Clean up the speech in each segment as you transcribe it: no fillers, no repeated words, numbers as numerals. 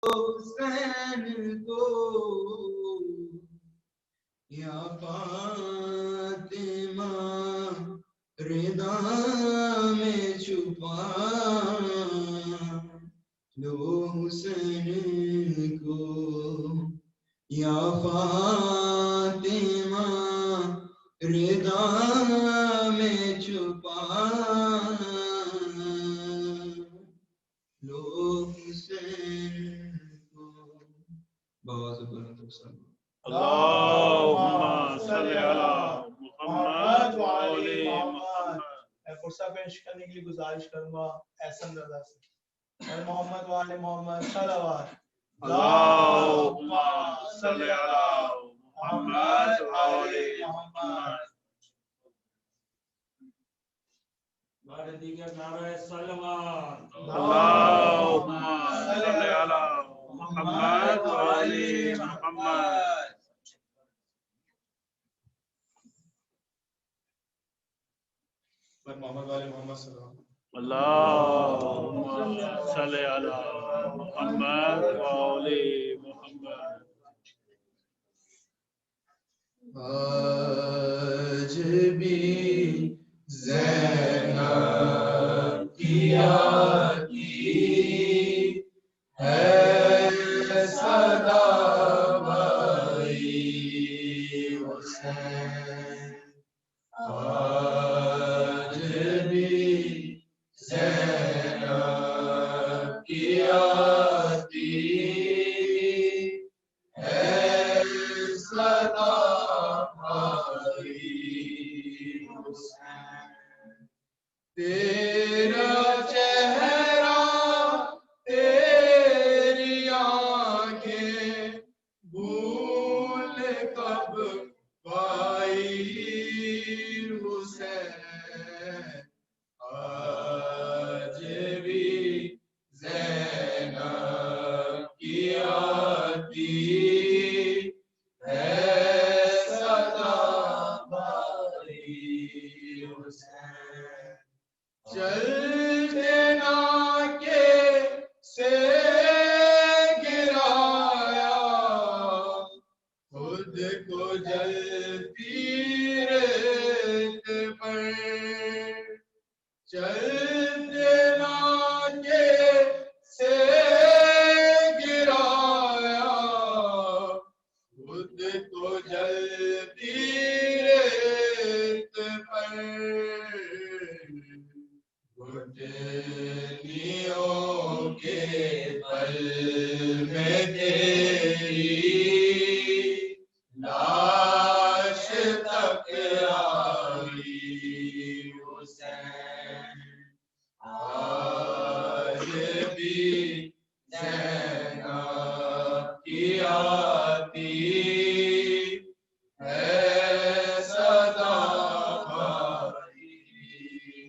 حسین کو یا فاطمہ رضا میں چھپا لو حسین کو یا فاطمہ رضا میں چھپا لو حسین کو بآواز بلند وسلم اللہم صلی علی محمد وعلی محمد. میں فرصہ پیش کرنے کے لیے گزارش کروں گا احسن رضا سے اور محمد وعلی محمد صلوات. اللہم صلی علی محمد وعلی محمد. بعد دیگر نعرہ صلوات. اللہم صلی علی محمد وعلی محمد. محمد وعلی محمد صلی اللہ علیہ وسلم. اللہم صلی علی محمد وعلی محمد. آج بھی زینب کی آتی ہے صدا بھائی حسین. آج بھی زینب کی آتی ہے صدا بھائی حسین. تیرا چہرہ تیری آنکھیں بھول کب پائی حسین. آج بھی زینب کی آتی ہے صدا بھائی حسین. چلتے ناکے سے گرایا خود کو جلتی ریت پر. چلتے ناکے سے گرایا خود کو جلتی ریت پر. گھٹنیوں کے پل میں تیری لاش تک آئی حسین. آج بھی زینب کی آتی ہے صدا بھائی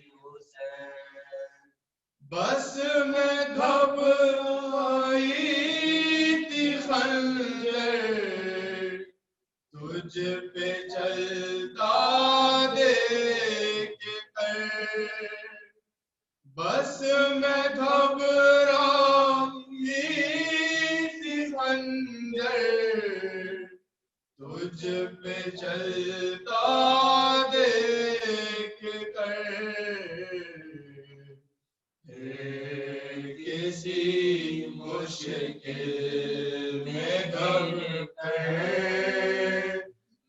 حسین. بس میں گھبرائی تھی خنجر تجھ پہ چلتا دیکھ کر. بس میں گھبرائی تھی خنجر تجھ پہ چلتا دیکھ کر. کسی مشکل میں گر کر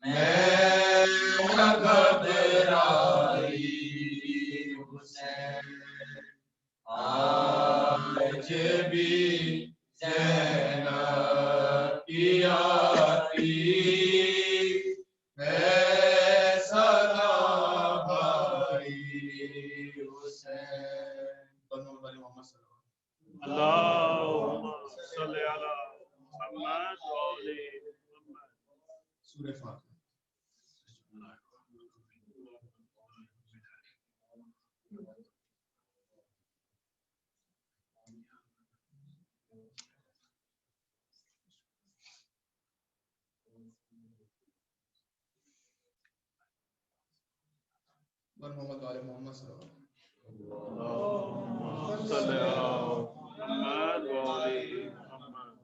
میں نہ گھبرائی حسین. آج بھی زینب کی آتی ہے صدا بھائی حسین. اللہم صلی علی محمد وعلی محمد. سورہ فاتحہ. محمد وعلی محمد صلی اللہ علیہ وسلم. اللہم صلی علی محمد وعلی محمد.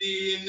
3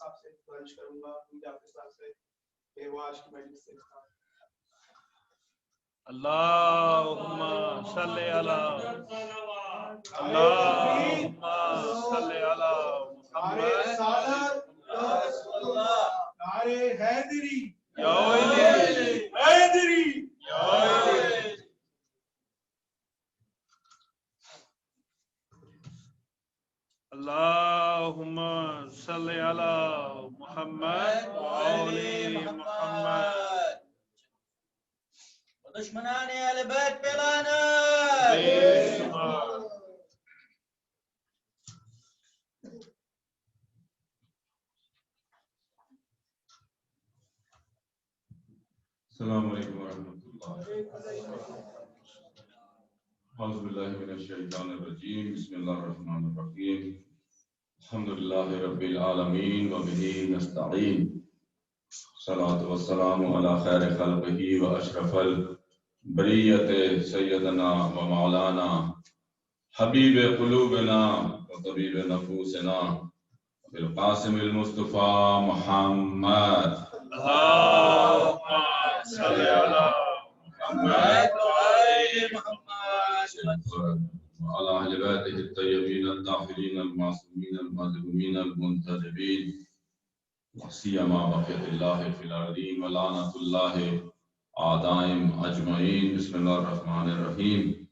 صاحب سے گزارش کروں گا جعفر صاحب سے کہ وہ آج کی مجلس سے اللہم صلی علی اللہم صلی علی نعرے رسالت یا رسول اللہ، نعرے حیدری یا ویلی حیدری یا ویلی اللہم صلی علی محمد وآل محمد دشمنان اہل بیت پہ لعنت بے شمار السلام علیکم ورحمۃ اللہ اعوذ باللہ من الشیطان الرجیم بسم اللہ الرحمن الرحیم الحمدللہ رب العالمین وبہ نستعین الصلاۃ والسلام علی خیر خلقہ واشرف البریۃ سیدنا و مولانا حبیب قلوبنا وطبیب نفوسنا بالقاسم المصطفیٰ محمد اللہم صلی علی محمد وآل محمد وعلى أهل بيته الطيبين الطاهرين المعصومين المظلومين المنتجبين وسيما بقية الله في الأرضين ولعنة الله أعدائهم أجمعين بسم الله الرحمن الرحيم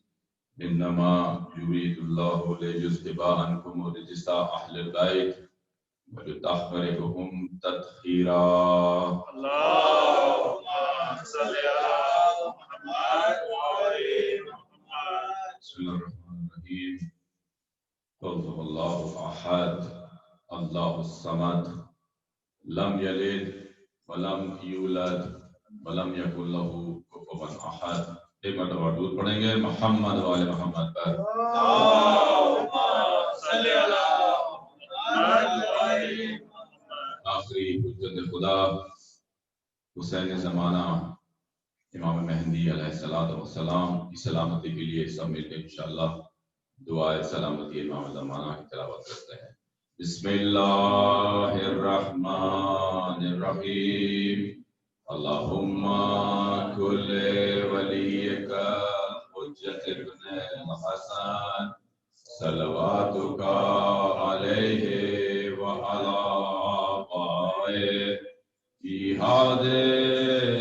إنما يريد الله ليذهب عنكم الرجس أهل البيت ويطهركم تطهيرا اللہم صلی علی محمد وآل محمد بسم الله الرحمن الرحيم قل هو الله أحد الله الصمد لم يلد ولم يولد ولم يكن له كفوا أحد ایک مرتبہ درود پڑھیں گے محمد وآل محمد پر اللہم صلی علی محمد وآل محمد آخری حجت خدا حسین زمانہ امام مہدی علیہ السلام کی سلامتی کے لیے سب مل کے انشاءاللہ دعائے سلامتی امام زمانہ کی تلاوت کرتے ہیں بسم اللہ الرحمن الرحیم اللہم کل ولیک حجت ابن الحسن صلواتک علیہ وعلی آبائہ فی هذه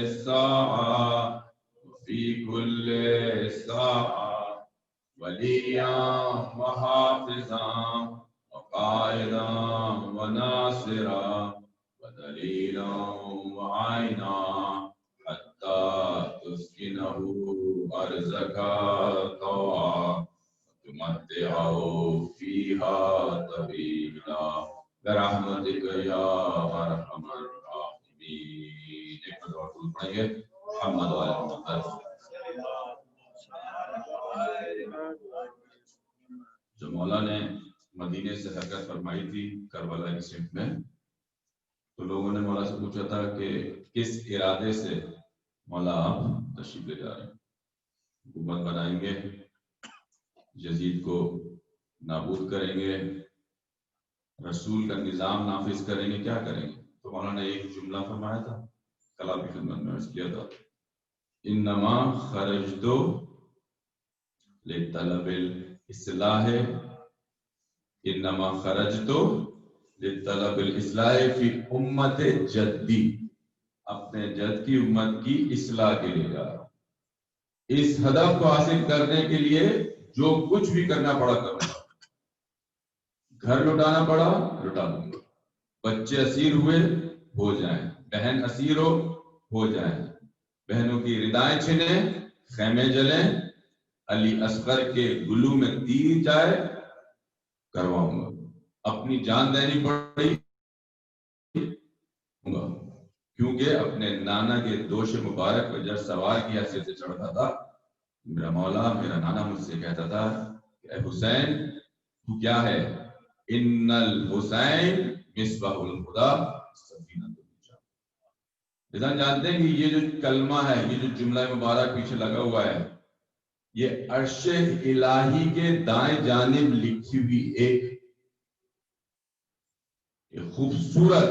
الساعة وفي كل ساعة وليا وحافظا وقائدا وناصرا ودليلا وعينا حتى تسكنه أرزك طوعا وتمتعه فيها طويلا برحمتك يا أرحم الراحمين ایک مرتبہ درود پڑھیں گے محمد وعلی محمد جو مولا نے مدینے سے حرکت فرمائی تھی کربلا کی سمت میں تو لوگوں نے مولا سے پوچھا تھا کہ کس ارادے سے مولا آپ تشریف لے جا رہے ہیں حکومت بنائیں گے یزید کو نابود کریں گے رسول کا نظام نافذ کریں گے کیا کریں گے تو مولا نے ایک جملہ فرمایا تھا کل آپ کی خدمت میں عرض کیا تھا انما خرجت لطلب الاصلاح انما خرجت لطلب الاصلاح فی امت جدی اپنے جد کی امت کی اصلاح کے لیے جا رہا ہوں اس ہدف کو حاصل کرنے کے لیے جو کچھ بھی کرنا پڑا کروں گا گھر لٹانا پڑا لٹا دوں گا بچے اسیر ہوئے ہو جائیں بہن اسیر ہو جائیں بہنوں کی ردائیں چھنیں خیمے جلیں علی اصغر کے گلو میں تیر جائے کرواؤں گا اپنی جان دینی پڑی گا کیونکہ اپنے نانا کے دوش مبارک پر جب سوار کی حیثیت سے چڑھتا تھا میرا مولا میرا نانا مجھ سے کہتا تھا کہ اے حسین تو کیا ہے ان الحسین مصباح الخدا سفینۃ النجات جانتے ہیں کہ یہ جو کلمہ ہے یہ جو جملہ مبارک پیچھے لگا ہوا ہے یہ عرش الہی کے دائیں جانب لکھی ہوئی ایک خوبصورت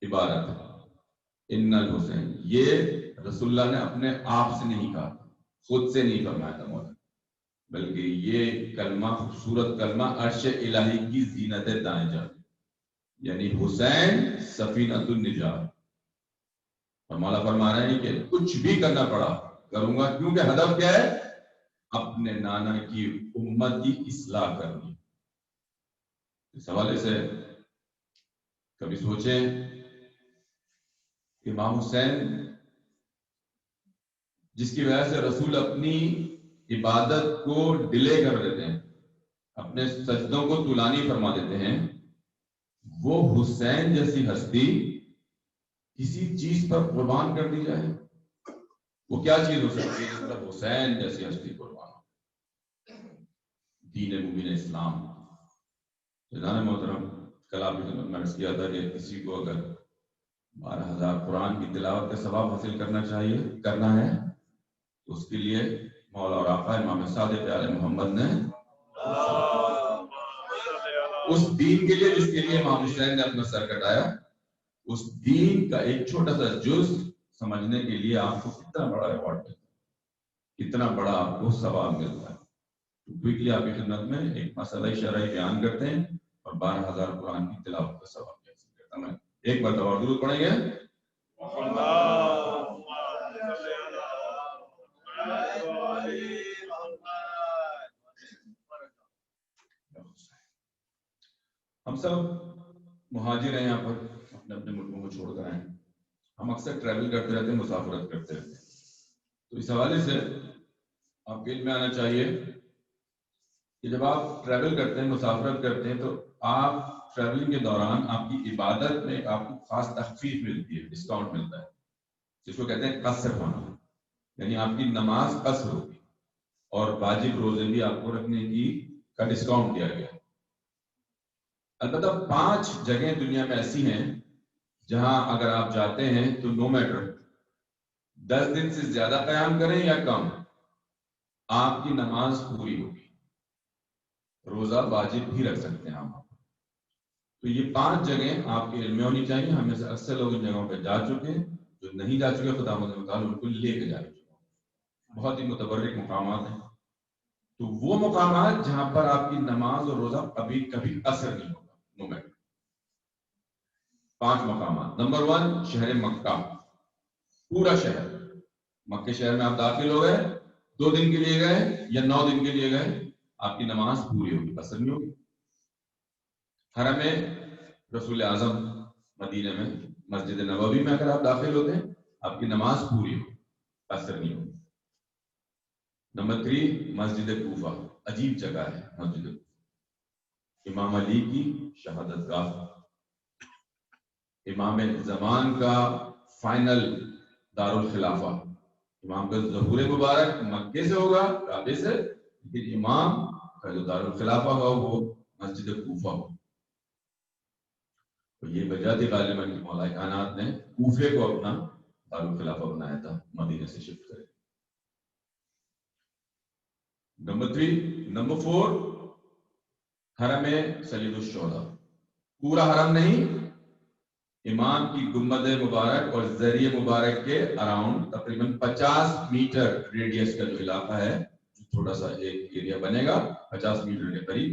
عبارت ہے، ان الحسین، یہ رسول اللہ نے اپنے آپ سے نہیں کہا، خود سے نہیں فرمایا تھا مولا، بلکہ یہ کلمہ خوبصورت کلمہ عرش الہی کی زینت دائیں جاتی، یعنی حسین سفینۃ النجات. اور مولا فرما رہے ہیں کہ کچھ بھی کرنا پڑا کروں گا، کیونکہ ہدف کیا ہے؟ اپنے نانا کی امت کی اصلاح کرنی. اس حوالے سے کبھی سوچیں کہ امام حسین جس کی وجہ سے رسول اپنی عبادت کو ڈیلے کر دیتے ہیں، اپنے سجدوں کو طولانی فرما دیتے ہیں، وہ حسین جیسی ہستی کسی چیز پر قربان کر دی جائے، وہ کیا چیز ہو سکتی ہے جس پر حسین جیسی ہستی قربان ہو؟ دین مبین اسلام. جناب محترم، کل آپ کی خدمت میں عرض کیا تھا کہ کسی کو اگر 12,000 قرآن کی تلاوت کا ثواب حاصل کرنا ہے تو اس کے لیے مولا اور آقا امام صادق علیہ محمد نے اس دین کے لیے جس کے لیے امام حسین نے اپنا سر کٹایا، اس دین کا ایک چھوٹا سا جز سمجھنے کے لیے آپ کو کتنا بڑا ریوارڈ ملتا ہے، کتنا بڑا آپ کو ثواب ملتا ہے. کوئکلی آپ کی خدمت میں ایک مسئلہ شرعی بیان کرتے ہیں اور 12,000 قرآن کی تلاوت کا ثواب حاصل کرتا میں. ایک مرتبہ اور درود پڑھیں گے. ہم سب مہاجر ہیں، یہاں پر اپنے اپنے ملکوں کو چھوڑ کر آئے ہیں. ہم اکثر ٹریول کرتے رہتے ہیں، مسافرت کرتے رہتے ہیں. تو اس حوالے سے آپ کے علم میں آنا چاہیے کہ جب آپ ٹریول کرتے ہیں، مسافرت کرتے ہیں، تو آپ ٹریولنگ کے دوران آپ کی عبادت میں آپ کو خاص تخفیف ملتی ہے، ڈسکاؤنٹ ملتا ہے، جس کو کہتے ہیں قصر ہونا، یعنی آپ کی نماز قصر ہوگی اور واجب روزے بھی آپ کو رکھنے کا ڈسکاؤنٹ دیا گیا. البتہ 5 جگہیں دنیا میں ایسی ہیں جہاں اگر آپ جاتے ہیں تو نو میٹر 10 دن سے زیادہ قیام کریں یا کم، آپ کی نماز پوری ہوگی، روزہ واجب بھی رکھ سکتے ہیں آپ. تو یہ 5 جگہیں آپ کے علم میں ہونی چاہیے. ہم میں سے اکثر لوگ ان جگہوں پہ جا چکے ہیں، جو نہیں جا چکے خدا متعال ان کو لے کے جا چکے ہیں. بہت ہی متبرک مقامات ہیں. تو وہ مقامات جہاں پر آپ کی نماز اور روزہ کبھی کبھی اثر نہیں ہوگا، نو میٹر. 5 مقامات. نمبر 1 شہر مکہ، پورا شہر. مکہ شہر میں آپ داخل ہو گئے، 2 دن کے لیے گئے یا 9 دن کے لیے گئے، آپ کی نماز پوری ہوگی، اثر نہیں ہوگی. حرم رسول اعظم مدینہ میں مسجد نبوی میں اگر آپ داخل ہوتے ہیں، آپ کی نماز پوری ہوگی، اثر نہیں ہوگی. نمبر 3 مسجد کوفہ، عجیب جگہ ہے مسجد کوفہ، امام علی کی شہادت گاہ، امام زمان کا فائنل دارالخلافہ. امام کا ظہور مبارک مکے سے ہوگا، کعبے سے، لیکن امام کا جو دارالخلافہ ہوا وہ مسجد کوفہ ہو. تو یہ وجہ تھی غالباً کہ مولا کائنات نے کوفے کو اپنا دارالخلافہ بنایا تھا مدینہ سے شفٹ کرے. نمبر 4 حرم سید الشہداء، پورا حرم نہیں، امام کی گنبد مبارک اور ذریعہ مبارک کے اراؤنڈ تقریباً 50 میٹر ریڈیس کا جو علاقہ ہے، تھوڑا سا ایک ایریا بنے گا 50 میٹر کے قریب،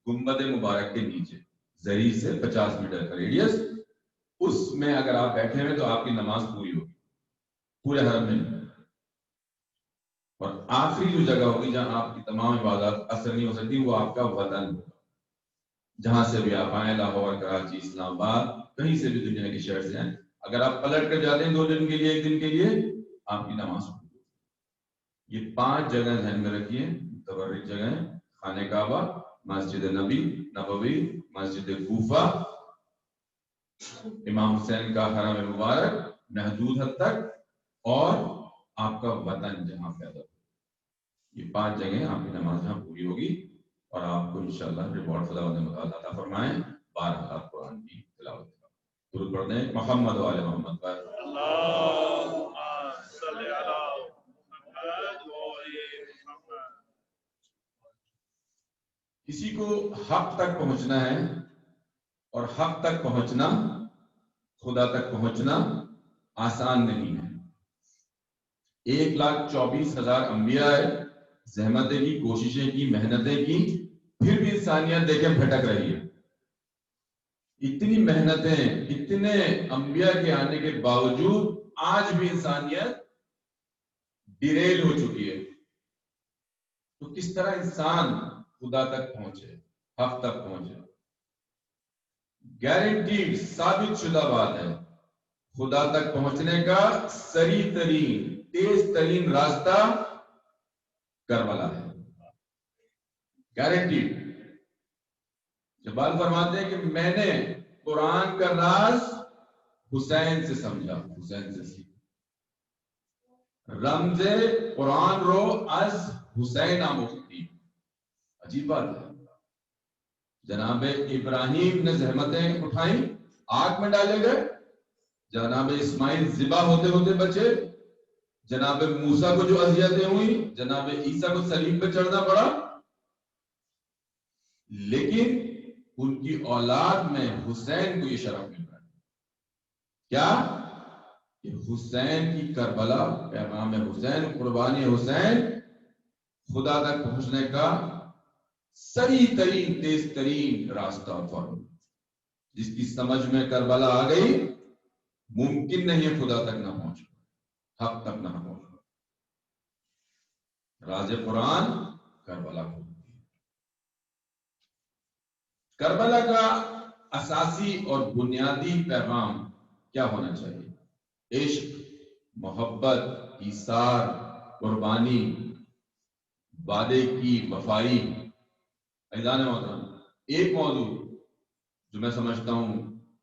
گنبد مبارک کے نیچے ذریعہ سے 50 میٹر کا ریڈیس، اس میں اگر آپ بیٹھے ہوئے تو آپ کی نماز پوری ہوگی پورے حرم میں. اور آخری جو جگہ ہوگی جہاں آپ کی تمام عبادات اثر نہیں ہو سکتی، وہ آپ کا وطن ہوگا، جہاں سے بھی آپ آئیں، لاہور، کراچی، اسلام آباد، کہیں سے بھی دنیا کے شہر سے ہیں، اگر آپ پلٹ کر جاتے ہیں 2 دن کے لیے، 1 دن کے لیے، آپ کی نماز پوری ہوگی. یہ 5 جگہ ذہن میں رکھیے، متبرک جگہیں: خانہ کعبہ، مسجد نبوی، مسجد کوفہ، امام حسین کا حرم مبارک محدود حد تک، اور آپ کا وطن جہاں پیدا ہو. یہ 5 جگہیں آپ کی نماز جہاں پوری ہوگی اور آپ کو انشاءاللہ ریوارڈ خداوند متعال عطا فرمائیں 12,000 قرآن کی تلاوت کا. درود پڑھ دیں محمد و آل محمد پر. اللہم صلی علی محمد و آل محمد. کسی کو حق تک پہنچنا ہے اور حق تک پہنچنا، خدا تک پہنچنا آسان نہیں ہے۔ 1,24,000 انبیاء ہے، زحمتیں کی، کوششیں کی، محنتیں کی، پھر بھی انسانیت دیکھیں بھٹک رہی ہے۔ اتنی محنتیں، اتنے انبیاء کے آنے کے باوجود آج بھی انسانیت ڈیریل ہو چکی ہے۔ تو کس طرح انسان خدا تک پہنچے، حق تک پہنچے؟ گارنٹیڈ، ثابت شدہ بات ہے، خدا تک پہنچنے کا سری ترین، تیز ترین راستہ کربلا ہے، گارنٹیڈ۔ جبال فرماتے ہیں کہ میں نے قرآن کا راز حسین سے سمجھا، حسین سے سیکھا۔ رمز قرآن رو از حسین آموختی، عجیب بات ہے۔ جناب ابراہیم نے زحمتیں اٹھائیں، آگ میں ڈالے گئے، جناب اسماعیل ذبح ہوتے ہوتے بچے، جناب موسیٰ کو جو اذیتیں ہوئی، جناب عیسیٰ کو صلیب پہ چڑھنا پڑا، لیکن ان کی اولاد میں حسین کو یہ شرف مل رہا ہے۔ کیا؟ کہ حسین کی کربلا، پیغام حسین، قربانی حسین خدا تک پہنچنے کا سری ترین، تیز ترین راستہ اور فارمولا۔ جس کی سمجھ میں کربلا آ گئی، ممکن نہیں ہے خدا تک نہ پہنچ، حق تک نہ پہنچ۔ راز قرآن کربلا کو، کربلا کا اساسی اور بنیادی پیغام کیا ہونا چاہیے؟ عشق، محبت، ایثار، قربانی، وعدے کی وفائی۔ عزیزان محترم، ایک موضوع جو میں سمجھتا ہوں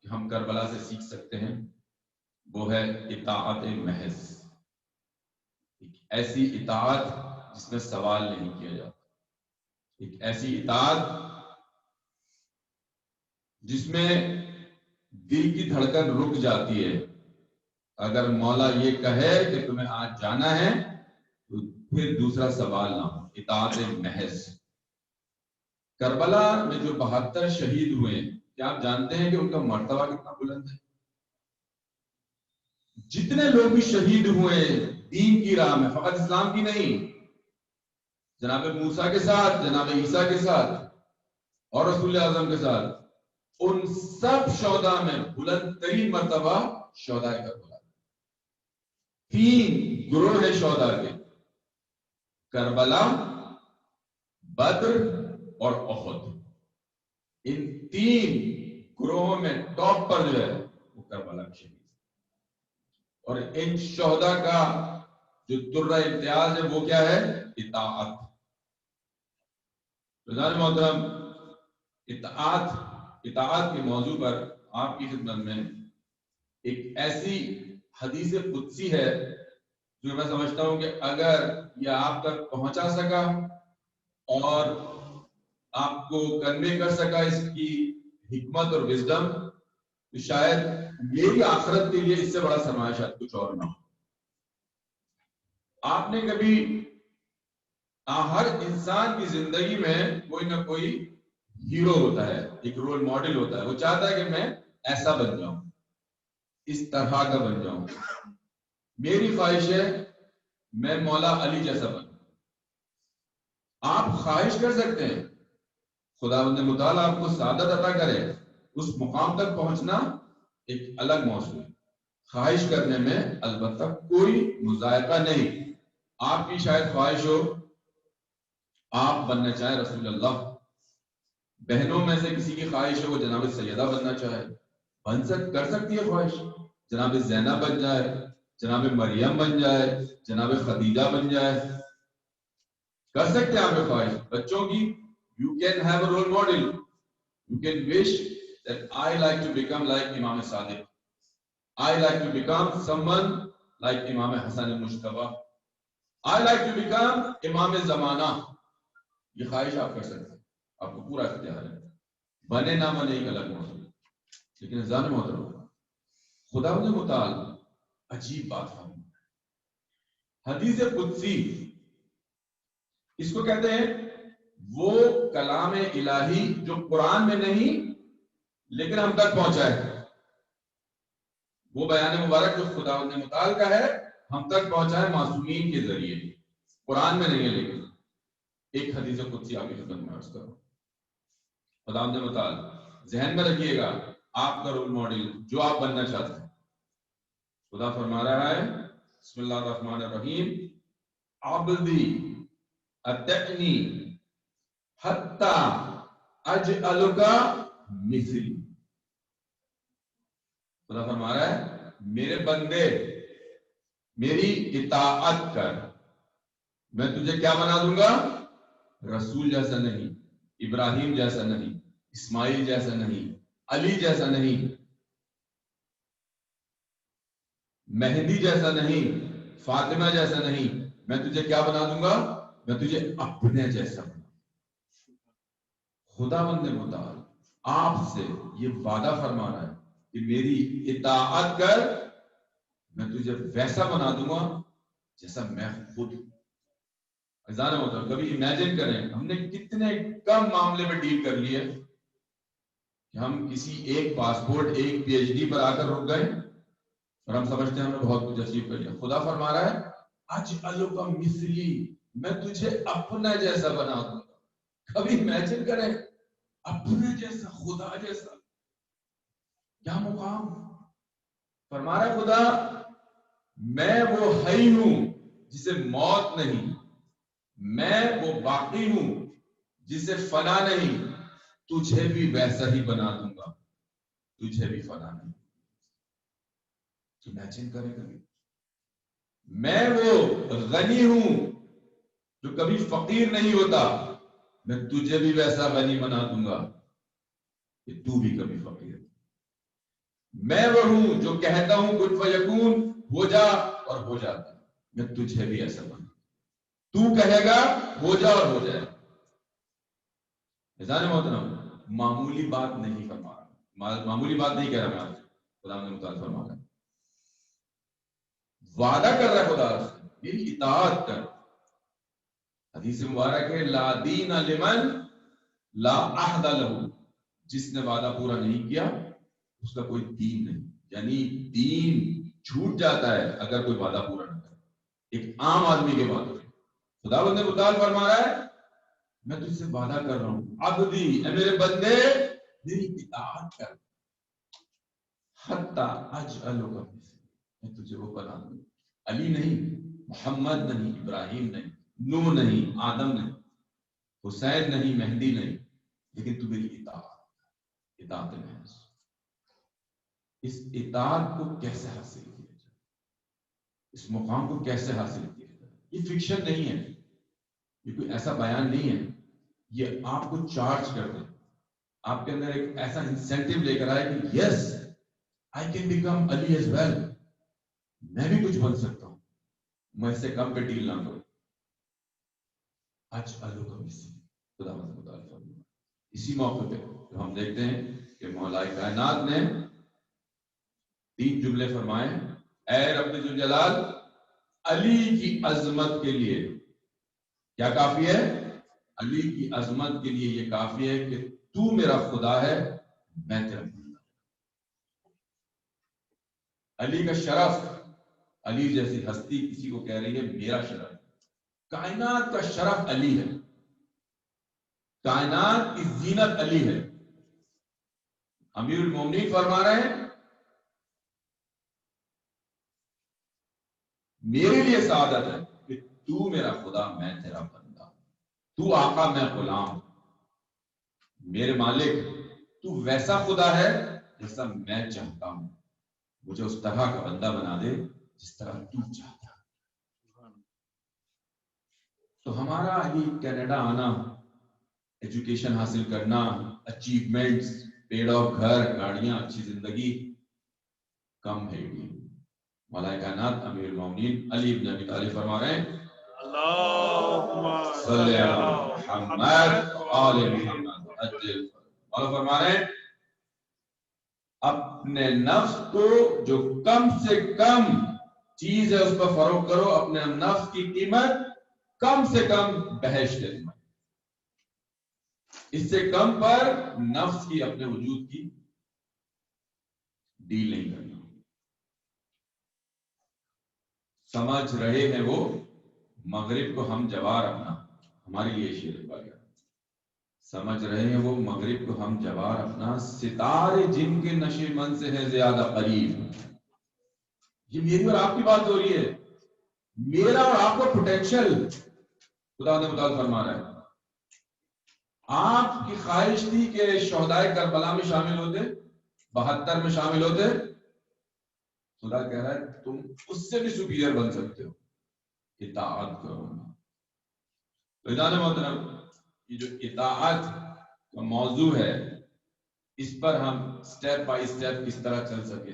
کہ ہم کربلا سے سیکھ سکتے ہیں وہ ہے اطاعت محض، ایک ایسی اطاعت جس میں سوال نہیں کیا جاتا، ایک ایسی اطاعت جس میں دل کی دھڑکن رک جاتی ہے۔ اگر مولا یہ کہے کہ تمہیں آج جانا ہے تو پھر دوسرا سوال نہ ہو، اطاعت محض۔ کربلا میں جو 72 شہید ہوئے، کیا آپ جانتے ہیں کہ ان کا مرتبہ کتنا بلند ہے؟ جتنے لوگ بھی شہید ہوئے دین کی راہ میں، فقط اسلام کی نہیں، جناب موسیٰ کے ساتھ، جناب عیسیٰ کے ساتھ اور رسول اعظم کے ساتھ، ان سب شہداء میں بلند ترین مرتبہ شہداء کربلا۔ 3 گروہ ہے شہداء کے، کربلا، بدر اور احد۔ ان 3 گروہوں میں ٹاپ پر جو ہے وہ کربلا کے شہید، اور ان شہداء کا جو درہ امتیاز ہے وہ کیا ہے؟ اطاعت۔ رضوان محترم، اطاعت کے موضوع پر آپ کی خدمت میں ایک ایسی حدیث قدسی ہے جو میں سمجھتا ہوں کہ اگر یہ آپ تک پہنچا سکا اور آپ کو کنوے کر سکا اس کی حکمت اور وزڈم، تو شاید میری آخرت کے لیے اس سے بڑا سرمایہ شاید کچھ اور نہ ہو۔ آپ نے کبھی، ہر انسان کی زندگی میں کوئی نہ کوئی ہیرو ہوتا ہے، ایک رول ماڈل ہوتا ہے، وہ چاہتا ہے کہ میں ایسا بن جاؤں، اس طرح کا بن جاؤں۔ میری خواہش ہے میں مولا علی جیسا بنوں۔ آپ خواہش کر سکتے ہیں، خداوند متعالی آپ کو سعادت عطا کرے، اس مقام تک پہنچنا ایک الگ موضوع ہے۔ خواہش کرنے میں البتہ کوئی مذائقہ نہیں۔ آپ کی شاید خواہش ہو آپ بننا چاہے رسول اللہ، بہنوں میں سے کسی کی خواہش ہے وہ جناب سیدہ بننا چاہے، کر سکتی ہے خواہش، جناب زینب بن جائے، جناب مریم بن جائے، جناب خدیجہ بن جائے، کر سکتے ہیں آپ کی خواہش بچوں کی۔ You can have a role model. You can wish that I like to become like Imam Sadiq. I like to become someone like Imam Hassan al-Mujtaba. I like to become Imam Zamana. یہ خواہش آپ کر سکتے ہیں، آپ کو پورا اختیار ہے، بنے نہ بنے ایک الگ موضوع ہے۔ لیکن ذہن محترم، خداوند متعال عجیب بات فرماتا ہے، حدیث قدسی اس کو کہتے ہیں وہ کلام الہی جو قرآن میں نہیں، لیکن ہم تک پہنچا ہے وہ بیان مبارک جو خداوند متعال کا ہے، ہم تک پہنچا ہے معصومین کے ذریعے، قرآن میں نہیں ہے۔ لیکن ایک حدیث قدسی آپ کی خدمت میں عرض کروں، خداوند متعال ذہن میں رکھیے گا، آپ کا رول ماڈل جو آپ بننا چاہتے ہیں، خدا فرما رہا ہے بسم اللہ الرحمن الرحیم، عبدی اتعنی حتی اجعلک مثلی۔ خدا فرما رہا ہے میرے بندے میری اطاعت کر، میں تجھے کیا بنا دوں گا؟ رسول جیسا نہیں، ابراہیم جیسا نہیں، اسماعیل جیسا نہیں، علی جیسا نہیں، مہدی جیسا نہیں، فاطمہ جیسا نہیں، میں تجھے کیا بنا دوں گا؟ میں تجھے اپنے جیسا بنا۔ خداوند متعال آپ سے یہ وعدہ فرما رہا ہے کہ میری اطاعت کر، میں تجھے ویسا بنا دوں گا جیسا میں خود ہوں۔ خزانہ ہوتا کبھی امیجن کریں ہم نے کتنے کم معاملے میں ڈیل کر لیے کہ ہم کسی ایک پاسپورٹ ایک پی ایچ ڈی پر آ کر رک گئے اور ہم سمجھتے ہیں ہم نے بہت کچھ اچیو کر لیا۔ خدا فرما رہا ہے اجعلک مثلی، میں تجھے اپنا جیسا بنا دوں گا۔ کبھی امیجن کریں اپنے جیسا، خدا جیسا، کیا مقام! فرما رہا ہے خدا میں وہ حی ہوں جسے موت نہیں، میں وہ باقی ہوں جسے فنا نہیں، تجھے بھی ویسا ہی بنا دوں گا، تجھے بھی فنا نہیں۔ امیجن کریں کبھی، میں وہ غنی ہوں جو کبھی فقیر نہیں ہوتا، میں تجھے بھی ویسا غنی بنا دوں گا کہ تو بھی کبھی فقیر۔ میں وہ ہوں جو کہتا ہوں کن فیکون، ہو جا اور ہو جاتا، میں تجھے بھی ایسا بنا، تو کہے گا ہو جا اور ہو جائے۔ عزیزان محترم معمولی بات نہیں فرما رہا، معمولی بات نہیں کہہ رہا میں آپ سے، خدا نے متعال فرما رہا ہے، وعدہ کر رہا ہے خدا سے میری اطاعت کر۔ حدیث مبارک ہے لا دین لمن لا عہد لہ، جس نے وعدہ پورا نہیں کیا اس کا کوئی دین نہیں، یعنی دین چھوٹ جاتا ہے اگر کوئی وعدہ پورا نہ کرے، ایک عام آدمی کے بات ہے۔ خداوند متعال فرما رہا ہے میں تجھ سے وعدہ کر رہا ہوں عبدی، اے میرے بندے میری اطاعت کر، حتی اجعلک مثلی، میں تجھے وہ بنا دوں، علی نہیں، محمد نہیں، ابراہیم نہیں، نوح نہیں، آدم نہیں، حسین نہیں، مہدی نہیں، لیکن تو میری اطاعت محض۔ اس اطاعت کو کیسے حاصل کیا جائے، اس مقام کو کیسے حاصل کیا جائے؟ یہ فکشن نہیں ہے، یہ کوئی ایسا بیان نہیں ہے، یہ آپ کو چارج کر دے، آپ کے اندر ایک ایسا انسینٹیو لے کر آئے کہ yes I can become Ali as well, میں بھی کچھ بن سکتا ہوں، میں اس سے کم پہ ڈیل نہ کروں۔ اجعلک مثلی، خدا متعال فرماتا ہے۔ اسی موقع پہ ہم دیکھتے ہیں کہ مولا کائنات نے 3 جملے فرمائے، اے رب ذوالجلال علی کی عظمت کے لیے کیا کافی ہے؟ علی کی عظمت کے لیے یہ کافی ہے کہ تو میرا خدا ہے، میں تیرا بندہ۔ علی کا شرف، علی جیسی ہستی کسی کو کہہ رہی ہے میرا شرف، کائنات کا شرف علی ہے، کائنات کی زینت علی ہے۔ امیر المومنین فرما رہے ہیں میرے لیے سعادت ہے کہ تو میرا خدا، میں تیرا بندہ، تو آقا، میں غلام، میرے مالک تو ویسا خدا ہے جیسا میں چاہتا ہوں، مجھے اس طرح کا بندہ بنا دے جس طرح تو چاہتا ہے۔ تو ہمارا یہ کینیڈا آنا، ایجوکیشن حاصل کرنا، اچیومنٹس، پیڑ آف گھر، گاڑیاں، اچھی زندگی کم ہے گی۔ مولا کائنات امیر المومنین علی بن ابی طالب فرما رہے ہیں اللہم صلی علی محمد آل محمد اجل۔ مولا فرما رہے ہیں اپنے نفس کو جو کم سے کم چیز ہے اس پر فروغ کرو، اپنے نفس کی قیمت کم سے کم بہشت ہے، اس سے کم پر نفس کی اپنے وجود کی ڈیل نہیں کرنا. سمجھ رہے ہیں وہ مغرب کو ہم جوار اپنا، ہمارے لیے شعر لکھا گیا. سمجھ رہے ہیں وہ مغرب کو ہم جوار اپنا، ستارے جن کے نشیمن سے ہے زیادہ قریب. یہ میری اور آپ کی بات ہو رہی ہے. میرا اور آپ کا پوٹینشل خدا نے متعال فرما رہا ہے. آپ کی خواہش تھی کہ شہدائے کربلا میں شامل ہوتے، 72 میں شامل ہوتے. خدا کہہ رہا ہے تم اس سے بھی سپیریئر بن سکتے ہو، اطاعت کرو. تو ادارے محترم، یہ جو اطاعت کا موضوع ہے، اس پر ہم سٹیپ بائی سٹیپ کس طرح چل سکے.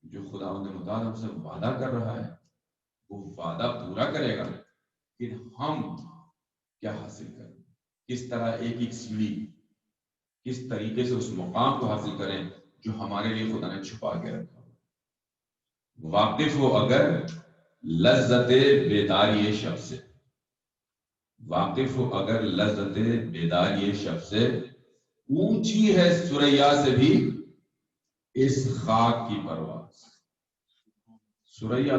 جو خدا متعال ہم سے وعدہ کر رہا ہے وہ وعدہ پورا کرے گا، پھر ہم کیا حاصل کریں، کس طرح ایک ایک سیڑھی، کس طریقے سے اس مقام کو حاصل کریں جو ہمارے لیے خدا نے چھپا کے رکھا. واقف ہو اگر لذت بیداری شب سے، واقف ہو اگر لذت بیداری شب سے، اونچی ہے سریا سے بھی اس خاک کی پرواز. سریا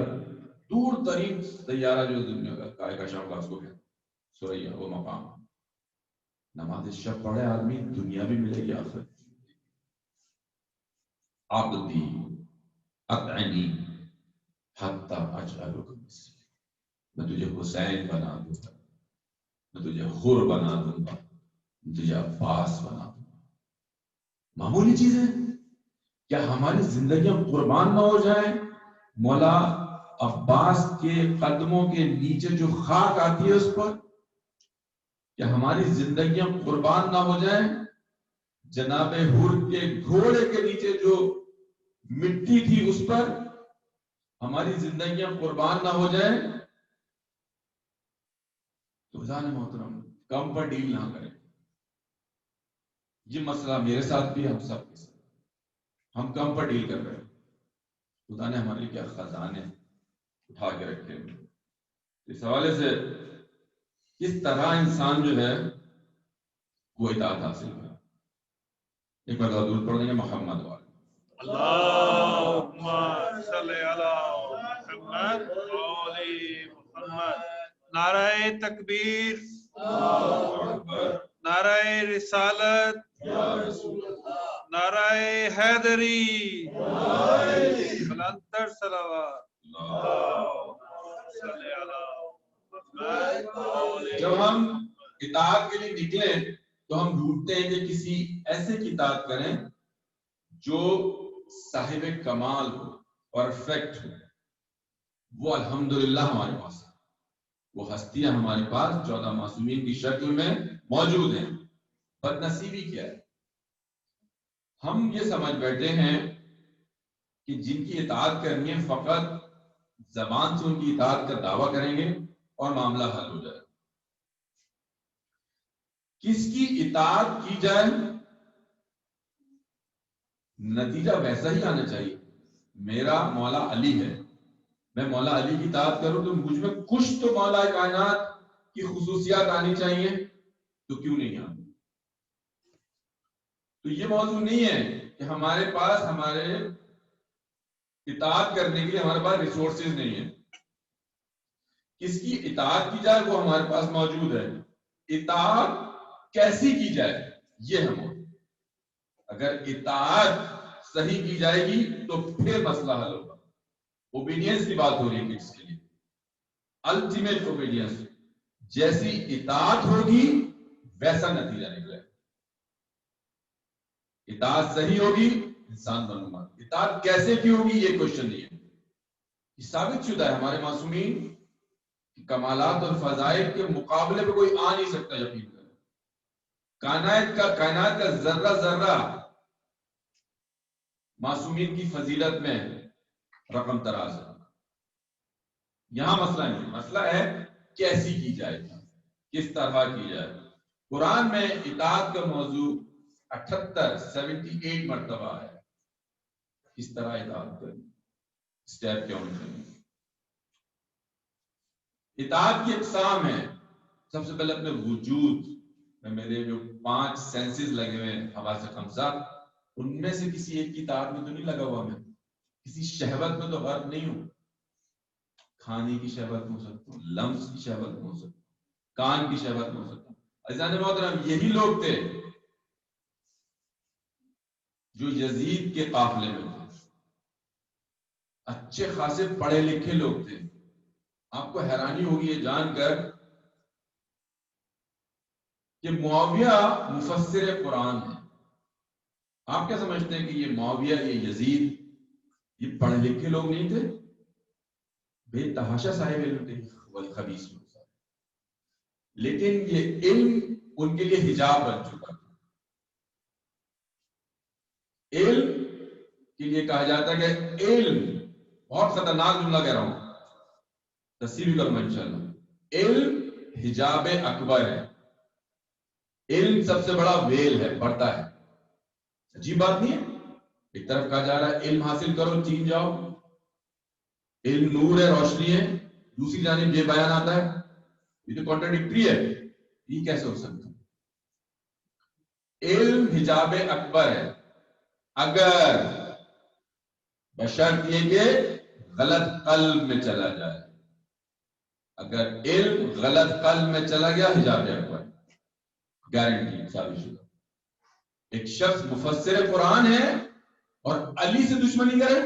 دور ترین سیارہ جو دنیا کا کائے کا شاہ اس کو کہتے سریا، وہ مقام. نماز شب پڑھے آدمی دنیا بھی ملے گی آخرت. عبدی اطعنی حتی اجعلک مثلی، میں تجھے حسین بنا دوں گا، میں تجھے حر بنا دوں گا، میں تجھے عباس بنا دوں گا. معمولی چیز ہے. کیا ہماری زندگیاں قربان نہ ہو جائیں مولا عباس کے قدموں کے نیچے جو خاک آتی ہے اس پر؟ کیا ہماری زندگیاں قربان نہ ہو جائیں جناب حر کے گھوڑے کے نیچے جو مٹی تھی اس پر؟ ہماری زندگیاں قربان نہ ہو جائیں تو خدا نے محترم کم پر ڈیل نہ کریں. یہ مسئلہ میرے ساتھ بھی، ہم سب کے ساتھ، ہم کم پر ڈیل کر رہے ہیں. خدا نے ہمارے لیے کیا خزانے اٹھا کے رکھے ہیں. اس حوالے سے کس طرح انسان جو ہے وہ اطاعت حاصل کرے. ایک بار درود پڑھ دیں گے محمد والے. اللہم صلی علی محمد وعلی محمد. نعرہ تکبیر، نعرہ رسالت، نعرہ حیدری، بلندتر صلوات. صلی علی محمد وعلی. جب ہم اطاعت کے لیے نکلیں تو ہم ڈھونڈتے ہیں کہ کسی ایسے کی اطاعت کریں جو صاحب کمال ہو، پرفیکٹ ہو. وہ الحمدللہ ہمارے پاس ہے. وہ ہستیاں ہمارے پاس 14 معصومین کی شکل میں موجود ہیں. بد نصیبی کیا ہے، ہم یہ سمجھ بیٹھے ہیں کہ جن کی اطاعت کرنی ہے فقط زبان سے ان کی اطاعت کا دعویٰ کریں گے اور معاملہ حل ہو جائے. کس کی اطاعت کی جائے نتیجہ ویسا ہی آنا چاہیے. میرا مولا علی ہے، میں مولا علی کی اطاعت کروں تو مجھ میں کچھ تو مولا کائنات کی خصوصیات آنی چاہیے، تو کیوں نہیں آنی؟ تو یہ موضوع نہیں ہے کہ ہمارے پاس ہمارے اطاعت کرنے کے لیے ہمارے پاس ریسورسز نہیں ہیں. کس کی اطاعت کی جائے وہ ہمارے پاس موجود ہے. اطاعت کیسی کی جائے یہ ہم. اگر اطاعت صحیح کی جائے گی تو پھر مسئلہ حل ہوگا. اوبیڈینس کی بات ہو رہی ہے کس کے لیے؟ Ultimate obedience. جیسی اطاعت ہوگی ویسا نتیجہ نکلے. اطاعت صحیح ہوگی انسان بنوں گا. اطاعت کیسے کی ہوگی یہ کوشچن نہیں ہے. یہ ثابت شدہ ہے ہمارے معصومین کہ کمالات اور فضائل کے مقابلے پہ کوئی آ نہیں سکتا. یقین کریں کائنات کا ذرہ ذرہ معصومین کی فضیلت میں رقم تراز ہے. یہاں مسئلہ نہیں، مسئلہ ہے کیسی کی جائے، کس طرح کی جائے. قرآن میں اطاعت کا موضوع 78 مرتبہ ہے. کس طرح اطاعت کریں، اسٹیپ کیا ہونے چاہیے. اطاعت کی اقسام ہے. سب سے پہلے اپنے وجود میں میرے جو 5 سینسز لگے ہوئے ہیں، حواس خمسہ، ان میں سے کسی ایک کی اطاعت میں تو نہیں لگا ہوا میں، کسی شہوت میں تو غرق نہیں ہوں. کھانے کی شہوت میں ہو سکتا ہوں، لمس کی شہوت میں ہو سکتا ہوں، کان کی شہوت میں ہو سکتا ہوں. عزیزان محترم، یہی لوگ تھے جو یزید کے قافلے میں تھے، اچھے خاصے پڑھے لکھے لوگ تھے. آپ کو حیرانی ہوگی یہ جان کر کہ معاویہ مفسر قرآن ہے. آپ کیا سمجھتے ہیں کہ یہ معاویہ، یہ یزید، یہ پڑھے لکھے لوگ نہیں تھے؟ بے تحاشا صاحب علم تھے، خبیث لوگ. لیکن یہ علم ان کے لیے حجاب بن چکا تھا. علم کے لیے کہا جاتا ہے کہ علم، بہت خطرناک جملہ کہہ رہا ہوں، تصحیح بھی کروں انشاءاللہ. علم حجاب اکبر ہے. علم سب سے بڑا ویل ہے، پڑتا ہے. عجیب بات نہیں ہے؟ ایک طرف کہا جا رہا ہے علم حاصل کرو چین جاؤ، علم نور ہے، روشنی ہے، دوسری جانب یہ بیان آتا ہے. یہ تو کانٹراڈکٹری ہے، یہ کیسے ہو سکتا؟ علم حجاب اکبر ہے اگر بشرط یہ کہ غلط قلب میں چلا جائے. اگر علم غلط قلب میں چلا گیا، حجاب اکبر گارنٹی ثابت شدہ. ایک شخص مفسر قرآن ہے اور علی سے دشمنی کرے،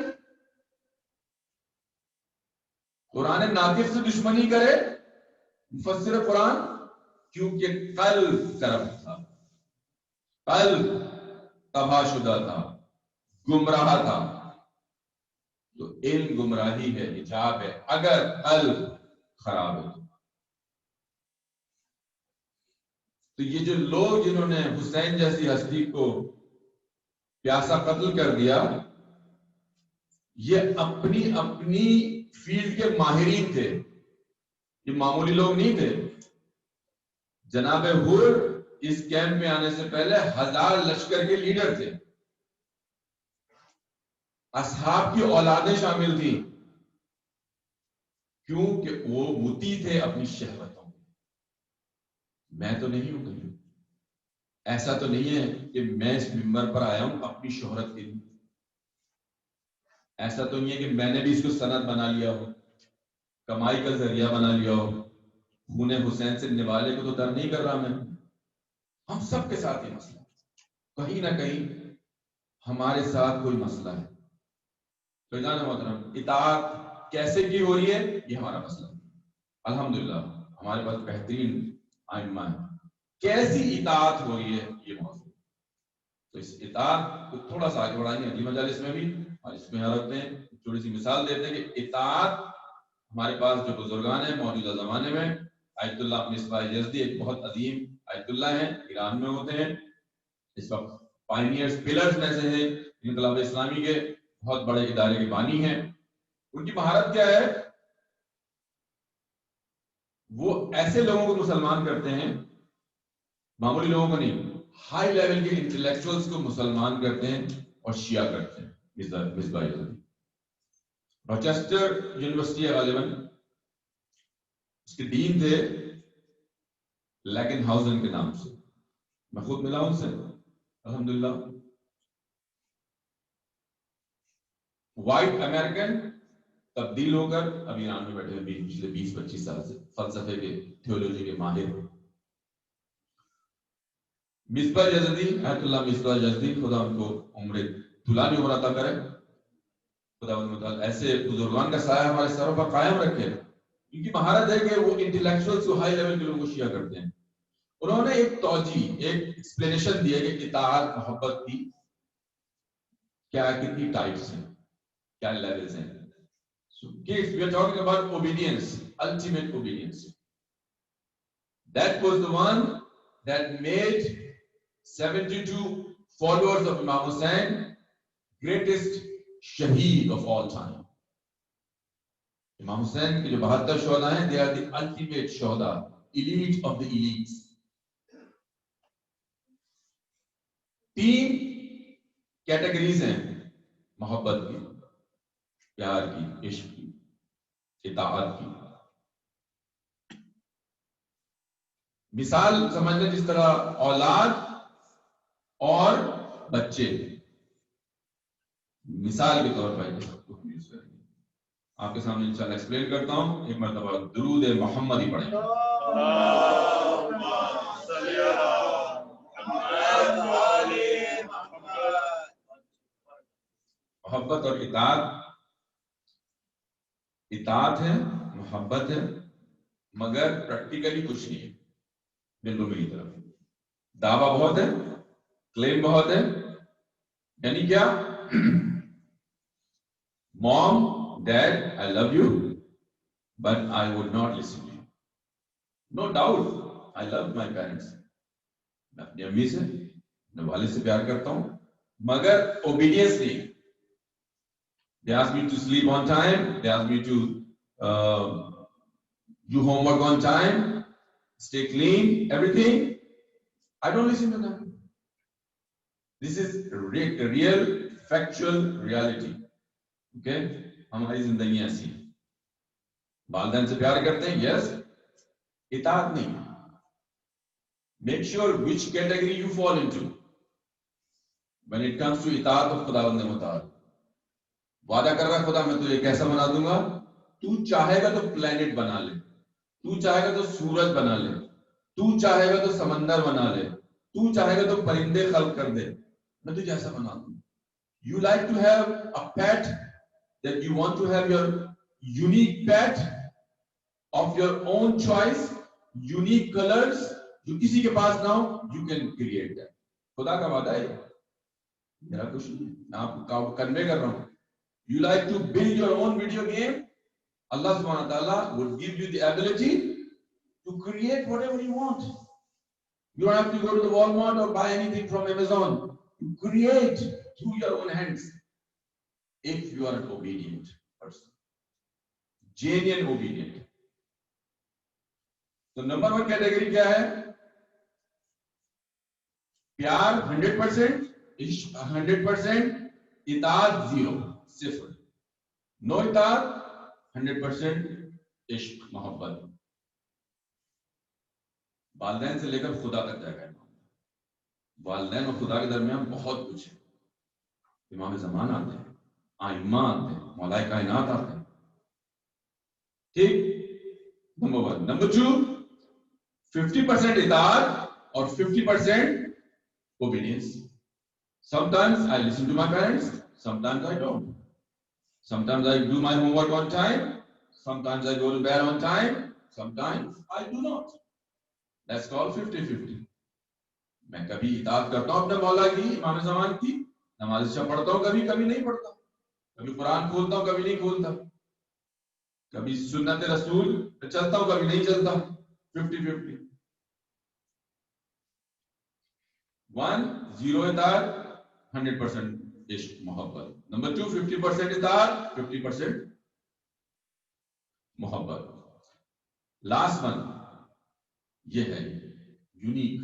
قرآن ناطق سے دشمنی کرے، مفسر قرآن، کیونکہ قلب طرف تھا، قلب تباہ شدہ تھا، گمراہ تھا. تو علم گمراہی ہے، حجاب ہے اگر قلب خراب ہے. تو یہ جو لوگ جنہوں نے حسین جیسی ہستی کو پیاسا قتل کر دیا، یہ اپنی اپنی فیلڈ کے ماہرین تھے، یہ معمولی لوگ نہیں تھے. جناب حر اس کیمپ میں آنے سے پہلے 1000 لشکر کے لیڈر تھے. اصحاب کی اولادیں شامل تھیں، کیونکہ وہ مطیع تھے اپنی شہوتوں میں. میں تو نہیں ہوں کہیں، ایسا تو نہیں ہے کہ میں اس منبر پر آیا ہوں اپنی شہرت کے لیے. ایسا تو نہیں ہے کہ میں نے بھی اس کو سند بنا لیا ہو، کمائی کا ذریعہ بنا لیا ہو. خون حسین سے نوالے کو تو در نہیں کر رہا میں. ہم سب کے ساتھ یہ مسئلہ ہے، کہیں نہ کہیں ہمارے ساتھ کوئی مسئلہ ہے. تو جانا محترم، اطاعت کیسے کی ہو رہی ہے یہ ہمارا مسئلہ ہے. الحمدللہ ہمارے پاس بہترین ائمہ ہیں. کیسی اطاعت ہو رہی ہے یہ موضوع. تو اس اطاعت کو تھوڑا سا آگے بڑھائیں گے اگلی مجالس میں بھی، اور اس میں یہاں رکھتے ہیں تھوڑی سی مثال دیتے ہیں کہ اطاعت ہمارے پاس جو بزرگان ہیں موجودہ زمانے میں. آیت اللہ مصباح یزدی ایک بہت عظیم آیت اللہ ہیں، ایران میں ہوتے ہیں، اس وقت پائنیئرز پلرز میں سے ہیں، انقلاب اسلامی کے بہت بڑے ادارے کے بانی ہیں. ان کی مہارت کیا ہے؟ وہ ایسے لوگوں کو مسلمان کرتے ہیں، معمولی لوگوں کو نہیں، ہائی لیول کے انٹلیکچوئلز کو مسلمان کرتے ہیں اور شیعہ کرتے ہیں. مصباح یزدی روچسٹر یونیورسٹی ہے غالباً، اس کے ڈین تھے لیکن ہاؤزن کے نام سے. میں خود ملا ان سے الحمدللہ. وائٹ امریکن تبدیل ہو کر اب ایران میں بیٹھے ہوئے پچھلے 20-25 سال سے، فلسفے کے، تھیولوجی کے ماہر. مصباح یزدی، آیت اللہ مصباح یزدی، خدا ان کو عمر طولانی عمر عطا کرے. خدا متعال ایسے بزرگان کا سایہ ہمارے سروں پر قائم رکھے. ان کی مہارت ہے کہ وہ انٹلیکچوئلز کو، ہائی لیول کے لوگوں کو شیعہ کرتے ہیں. انہوں نے ایک توجیہ، ایک ایکسپلینیشن دی ہے کہ اطاعت، محبت کی کیا کتنی ٹائپس ہیں، کیا لیولز ہیں. So, we are talking about obedience, ultimate obedience. That was the one that made 72 followers of Imam Hussain greatest shaheed of all time. Imam Hussain کے جو 72 شہداء ہیں, they are the ultimate شہداء, elite of the elites. 3 categories ہیں محبت کی, پیار کی, عشق کی, اطاعت کی. مثال سمجھنے جس طرح اولاد اور بچے, مثال کے طور پر اس کو ہم یوز کریں گے. آپ کے سامنے انشاءاللہ ایکسپلین کرتا ہوں. ایک مرتبہ درود محمد ہی پڑھیں گے. محبت اور اطاعت ہے، محبت ہے، مگر پریکٹیکلی کچھ نہیں ہے. بالکل میری طرف دعویٰ بہت ہے، کلیم بہت ہے. یعنی کیا؟ Mom, Dad, I love you, but I would not listen to you. No doubt, I love my parents. میں اپنی امی سے، اپنے والد سے پیار کرتا ہوں، مگر obedience نہیں. They ask me to sleep on time. They ask me to do homework on time, stay clean, everything. I don't listen to them. This is real, factual reality. Okay? ہماری زندگی ایسی ہے. والدین سے پیار کرتے ہیں، یس. اطاعت نہیں. Make sure which category you fall into when it comes to اطاعت of خداوند متعال. وعدہ کر رہا خدا میں تجھے کیسا بنا دوں گا. تو چاہے گا تو پلانٹ بنا لے، تو چاہے گا تو سورج بنا لے، تو چاہے گا تو سمندر بنا لے، تو چاہے گا تو پرندے خلق کر دے، میں تجھے ایسا بنا دوں. You like to have a pet, that you want to have your unique pet of your own choice, unique colors, جو کسی کے پاس نہ ہو, you can create that. خدا کا وعدہ ہے، میرا کچھ نہیں، میں آپ کو کنوے کر رہا ہوں. You like to build your own video game, Allah subhanahu wa ta'ala would give you the ability to create whatever you want. You don't have to go to the Walmart or buy anything from Amazon. You create through your own hands if you are an obedient person, genuine obedient. تو number 1 category کیا ہے؟ پیار 100%، عشق 100%، اطاعت 0، صفر. نو اطاعت، 100% عشق، محبت. والدین سے لے کر خدا تک جائے گا. والدین اور خدا کے درمیان بہت کچھ ہے. امام زمان آتے ہیں، آئمہ آتے ہیں، مولائے کائنات آتے ہیں. ٹھیک، نمبر 1. نمبر 2، 50% اطاعت اور 50% obedience. Sometimes I listen to my parents, sometimes I don't. Sometimes I do my homework on time, sometimes I go to bed on time, sometimes I do not. That's called 50-50. میں کبھی اطاعت کرتا ہوں اپنے مولا کی، امام زمان کی، نماز عشاء پڑھتا ہوں، کبھی کبھی نہیں پڑھتا، کبھی قرآن کھولتا ہوں، کبھی نہیں کھولتا، کبھی سنت رسول پہ چلتا ہوں، کبھی نہیں چلتا. 50-50. 1 0 اطاعت، 100% عشق محبت. نمبر 2 50% اطاعت، 50% محبت. لاسٹ ون یہ ہے یونیک.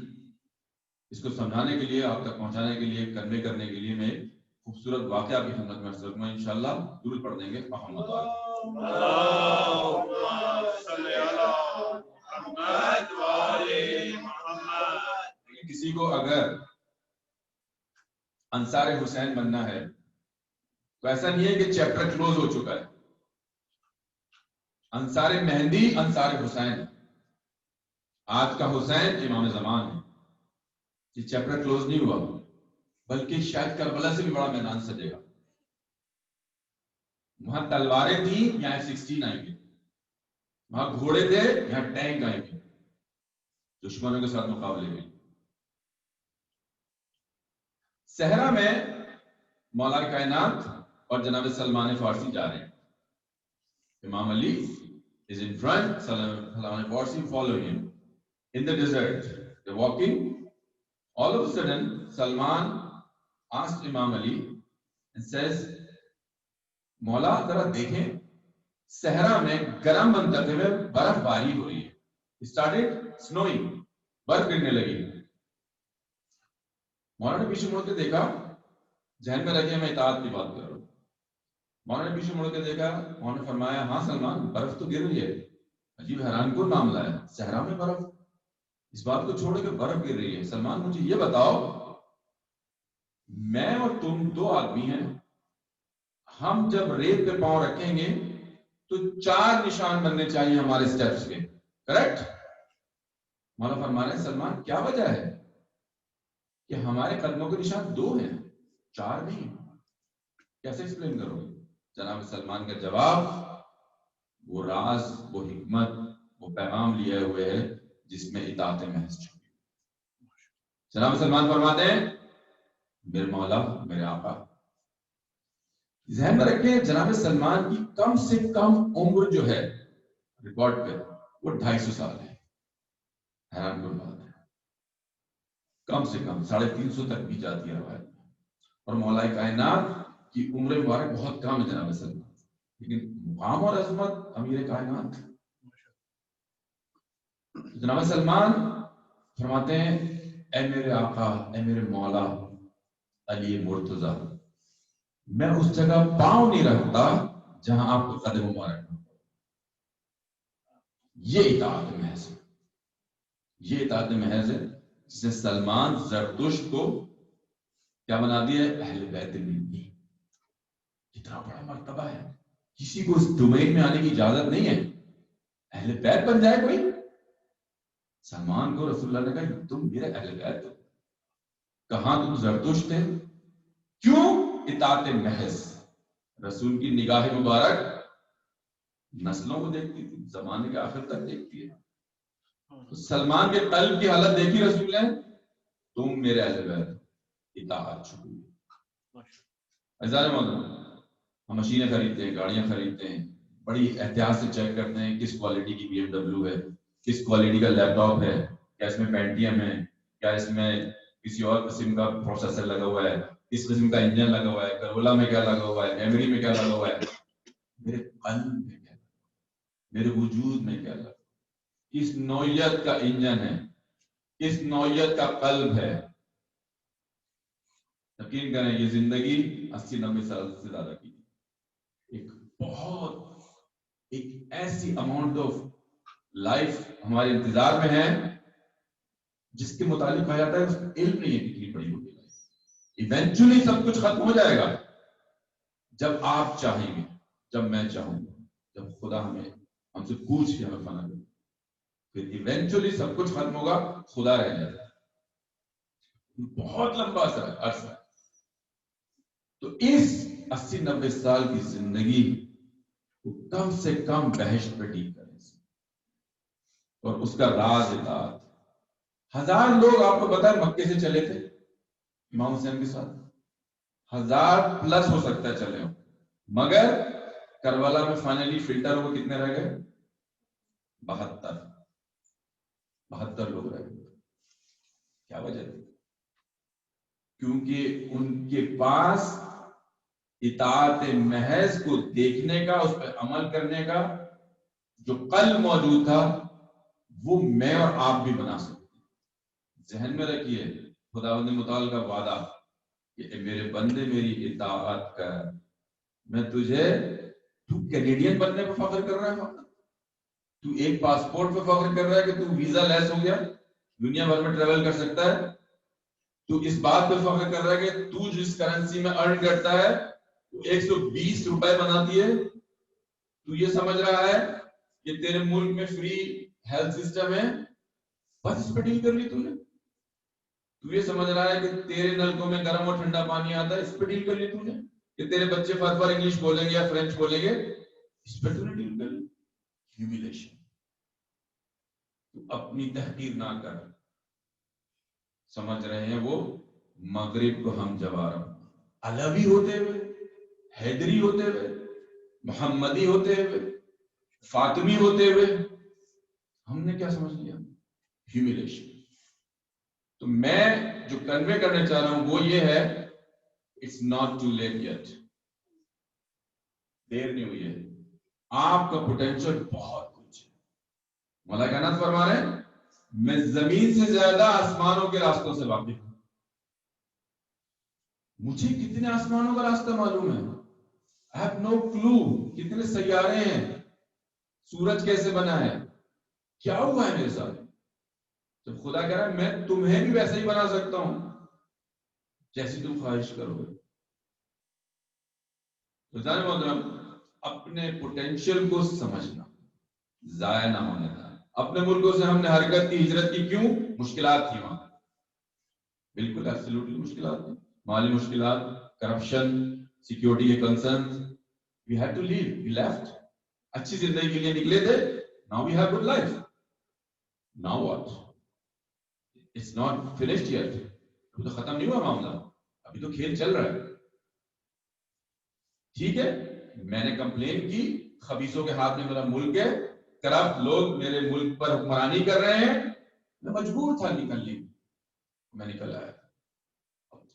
اس کو سمجھانے کے لیے، آپ تک پہنچانے کے لیے، کنوے کرنے کے لیے میں ایک خوبصورت واقعہ کی خدمت میں عرض کروں گا. انشاءاللہ درود پڑھ دیں گے محمد کسی کو اگر انصار حسین بننا ہے تو ایسا نہیں ہے کہ چیپٹر کلوز ہو چکا ہے. انصار مہندی انصار حسین، آج کا حسین امام زمان ہے. یہ چیپٹر کلوز نہیں ہوا، بلکہ شاید کربلا سے بھی بڑا میدان سجے گا. وہاں تلواریں تھیں، یہاں F-16 آئیں گے. وہاں گھوڑے تھے، یہاں ٹینک آئیں گے دشمنوں کے ساتھ مقابلے میں. صحرا میں مولا کائنات اور جناب سلمان فارسی جا رہے ہیں. امام علی is in front, Salman Farsi following him in the desert. They're walking. All of a sudden, Salman asked Imam Ali and says, مولا ذرا دیکھیں صحرا میں گرم منطقے میں برف باری ہو رہی ہے. It started snowing, برف گرنے لگی. مولانا نے پیچھے مڑ کے دیکھا، ذہن میں رکھے میں اطاعت کی بات کر رہا ہوں. مولانا نے پیچھے مڑ کے دیکھا، انہوں نے فرمایا ہاں سلمان برف تو گر رہی ہے. عجیب حیران کن معاملہ ہے، صحرا میں برف، اس بات کو چھوڑ کے برف گر رہی ہے. سلمان مجھے یہ بتاؤ، میں اور تم 2 آدمی ہیں، ہم جب ریت پہ پاؤں رکھیں گے تو 4 نشان بننے چاہیے ہمارے سٹیپس کے، کریکٹ؟ مولا فرما رہے ہیں سلمان کیا وجہ ہے کہ ہمارے قدموں کے نشان 2 ہیں 4 نہیں، کیسے ایکسپلین کرو گے؟ جناب سلمان کا جواب وہ راز، وہ حکمت، وہ پیغام لیے ہوئے ہے جس میں اطاعت محض چھپی۔ جناب سلمان فرماتے ہیں میرے مولا، میرے آقا، ذہن میں رکھیں جناب سلمان کی کم سے کم عمر جو ہے ریکارڈ پہ وہ 250 سال ہے۔ حیران کن بات ہے، کم سے کم 350 تک بھی جاتی ہے روایت میں، اور مولا کائنات کی عمر مبارک بہت کم ہے جناب سلمان، لیکن مقام اور عظمت امیر کائنات۔ جناب سلمان فرماتے ہیں اے میرے آقا، اے میرے مولا علی مرتضیٰ، میں اس جگہ پاؤں نہیں رکھتا جہاں آپ کو قدم مبارک ہو۔ یہ اطاعت محض ہے، یہ اطاعت محض ہے جس نے سلمان زرتشت کو کیا بنا دیا ہے؟ اہل بیت منی۔ اتنا بڑا مرتبہ ہے، کسی کو اس ڈومین میں آنے کی اجازت نہیں ہے، اہل بیت بن جائے کوئی۔ سلمان کو رسول اللہ نے کہا تم میرے اہل بیت ہو، کہاں تم زرتشت تھے؟ کیوں؟ اطاعت محض۔ رسول کی نگاہ مبارک نسلوں کو دیکھتی تھی، زمانے کے آخر تک دیکھتی ہے۔ تو سلمان کے قلب کی حالت دیکھی رسول نے، تم میرے اہل بیت ہو، اطاعت چھپی۔ عزیزان مولانا، ہم مشینیں خریدتے ہیں، گاڑیاں خریدتے ہیں، بڑی احتیاط سے چیک کرتے ہیں کس کوالٹی کی BMW ہے، کس کوالٹی کا لیپ ٹاپ ہے، کیا اس میں پینٹیم ہے، کیا اس میں کسی اور قسم کا پروسیسر لگا ہوا ہے، کس قسم کا انجن لگا ہوا ہے، کرولا میں کیا لگا ہوا ہے، ایمری میں کیا لگا ہوا ہے، میرے قلب میں کیا لگا ہوا ہے، میرے وجود میں کیا لگا ہوا ہے، کس نوعیت کا انجن ہے، کس نوعیت کا قلب ہے۔ یقین کریں یہ زندگی 80-90 سال سے زیادہ کی، ایک بہت ایک ایسی اماؤنٹ آف لائف ہمارے انتظار میں ہے جس کے متعلق کہا جاتا ہے اس کا علم نہیں ہے کتنی بڑی ہوگی لائف۔ ایونچولی سب کچھ ختم ہو جائے گا جب آپ چاہیں گے، جب میں چاہوں گا، جب خدا ہم سے پوچھ کے ہمیں فنا کرے، پھر ایونچولی سب کچھ ختم ہوگا، خدا رہ جائے گا۔ بہت لمبا عرصہ ہے۔ تو اس 80-90 سال کی زندگی کو کم سے کم بہشت پہ ٹیک کریں، اور اس کا راز اطاعت۔ 1000 لوگ آپ کو پتا ہے مکے سے چلے تھے امام حسین کے ساتھ، 1000+ ہو سکتا ہے چلے ہوں، مگر کربلا میں فائنلی فلٹر ہو کتنے رہ گئے؟ 72 لوگ رہ گئے۔ کیا وجہ تھی؟ کیونکہ ان کے پاس اطاعت محض کو دیکھنے کا، اس پہ عمل کرنے کا جو قلب موجود تھا وہ میں اور آپ بھی بنا سکتے ہیں۔ ذہن میں رکھیے خداوند متعال کا وعدہ کہ اے میرے بندے میری اطاعت کر، میں تجھے، تو کینیڈین بننے پہ فخر کر رہا ہے، تو ایک پاسپورٹ پہ فخر کر رہا ہے کہ تو ویزا لیس ہو گیا، دنیا بھر میں ٹریول کر سکتا ہے، تو اس بات پہ فخر کر رہا ہے کہ تو جس کرنسی میں ارن کرتا ہے 120 روپے بناتی ہے، تو یہ سمجھ رہا ہے کہ تیرے ملک میں فری ہیلتھ سسٹم ہے، بس اس پہ ڈیل کر لی تو نے۔ تو یہ سمجھ رہا ہے کہ تیرے نلکوں میں گرم اور ٹھنڈا پانی آتا ہے، اس پہ ڈیل کر لی تو نے۔ کہ تیرے بچے فر انگلش بولیں گے یا فرینچ بولیں گے، اس پہ تو نے ڈیل کر لی۔ ہیومیلیشن۔ تو اپنی تحقیر نہ کر، سمجھ رہے ہیں وہ مغرب کو ہم جوار علوی ہوتے ہوئے، حیدری ہوتے ہوئے، محمدی ہوتے ہوئے، فاطمی ہوتے ہوئے، ہم نے کیا سمجھ لیا؟ ہیومیلیشن۔ تو میں جو کنوے کرنا چاہ رہا ہوں وہ یہ ہے، it's not too late yet, دیر نہیں ہوئی ہے، آپ کا پوٹینشل بہت کچھ ہے۔ مولا کائنات فرما رہے ہیں میں زمین سے زیادہ آسمانوں کے راستوں سے واقف ہوں، مجھے کتنے آسمانوں کا راستہ معلوم ہے، I have no clue کتنے سیارے ہیں، سورج کیسے بنا ہے، کیا ہوا ہے میرے ساتھ۔ جب خدا کہہ رہا ہے میں تمہیں بھی ویسے ہی بنا سکتا ہوں جیسی تم خواہش کرو گے، بزرگ محترم اپنے پوٹینشیل کو سمجھنا، ضائع نہ ہونے دینا. اپنے ملکوں سے ہم نے حرکت کی، ہجرت کی، کیوں؟ مشکلات تھی وہاں، بالکل ایبسولوٹلی مشکلات تھی، مالی مشکلات، کرپشن، سیکیورٹی کے concerns. We had to leave, we left. اچھی زندگی کے لیے نکلے تھے. Now we have good life. Now what? It's not finished yet. ابھی تو ختم نہیں ہوا معاملہ، ابھی تو کھیل چل رہا ہے. ٹھیک ہے، میں نے کمپلین کی، خبیثوں کے ہاتھ میں میرا ملک ہے، کرپٹ لوگ میرے ملک پر حکمرانی کر رہے ہیں، میں مجبور تھا نکلنے. میں نکل آیا،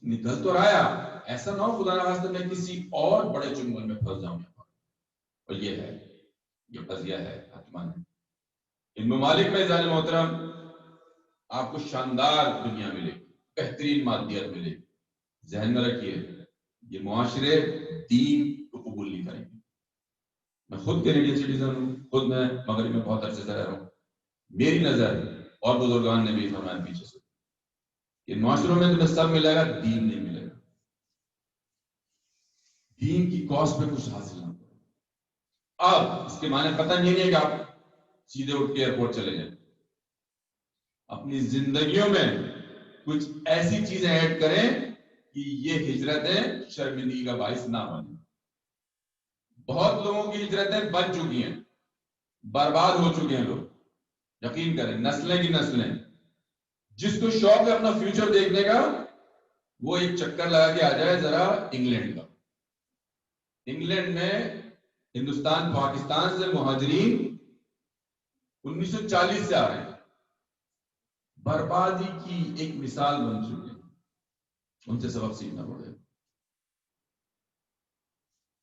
نکل تو آیا. ایسا نہ ہو خدا نہ خواستہ میں کسی اور بڑے چنگل میں پھنس جاؤں. اور یہ ہے، یہ قضیہ ہے، حتمان ہے. ان ممالک میں ذات محترم آپ کو شاندار دنیا ملے گی، بہترین مادیات ملے گی. ذہن میں رکھیے یہ معاشرے دین کو قبول نہیں کریں گے. میں خود کینیڈین سٹیزن ہوں، خود میں مغرب میں بہت عرصے سے رہ رہا ہوں. میری نظر اور بزرگان نے بھی فرمایا پیچھے سے، ان معاشروں میں تمہیں سب ملے گا، دین نہیں ملے گا. دین کی کاسٹ پہ کچھ حاصل نہ کرو. اب اس کے معنی پتہ نہیں ہے کہ آپ سیدھے اٹھ کے ایئرپورٹ چلے جائیں. اپنی زندگیوں میں کچھ ایسی چیزیں ایڈ کریں کہ یہ ہجرتیں شرمندگی کا باعث نہ بنیں. بہت لوگوں کی ہجرتیں بن چکی ہیں، برباد ہو چکے ہیں لوگ. یقین کریں، نسلیں کی نسلیں. جس کو شوق ہے اپنا فیوچر دیکھنے کا، وہ ایک چکر لگا کے آ جائے ذرا انگلینڈ کا. انگلینڈ میں ہندوستان پاکستان سے مہاجرین 1940 سے آ رہے ہیں، بربادی کی ایک مثال بن چکے ہیں. ان سے سبق سیکھنا پڑے.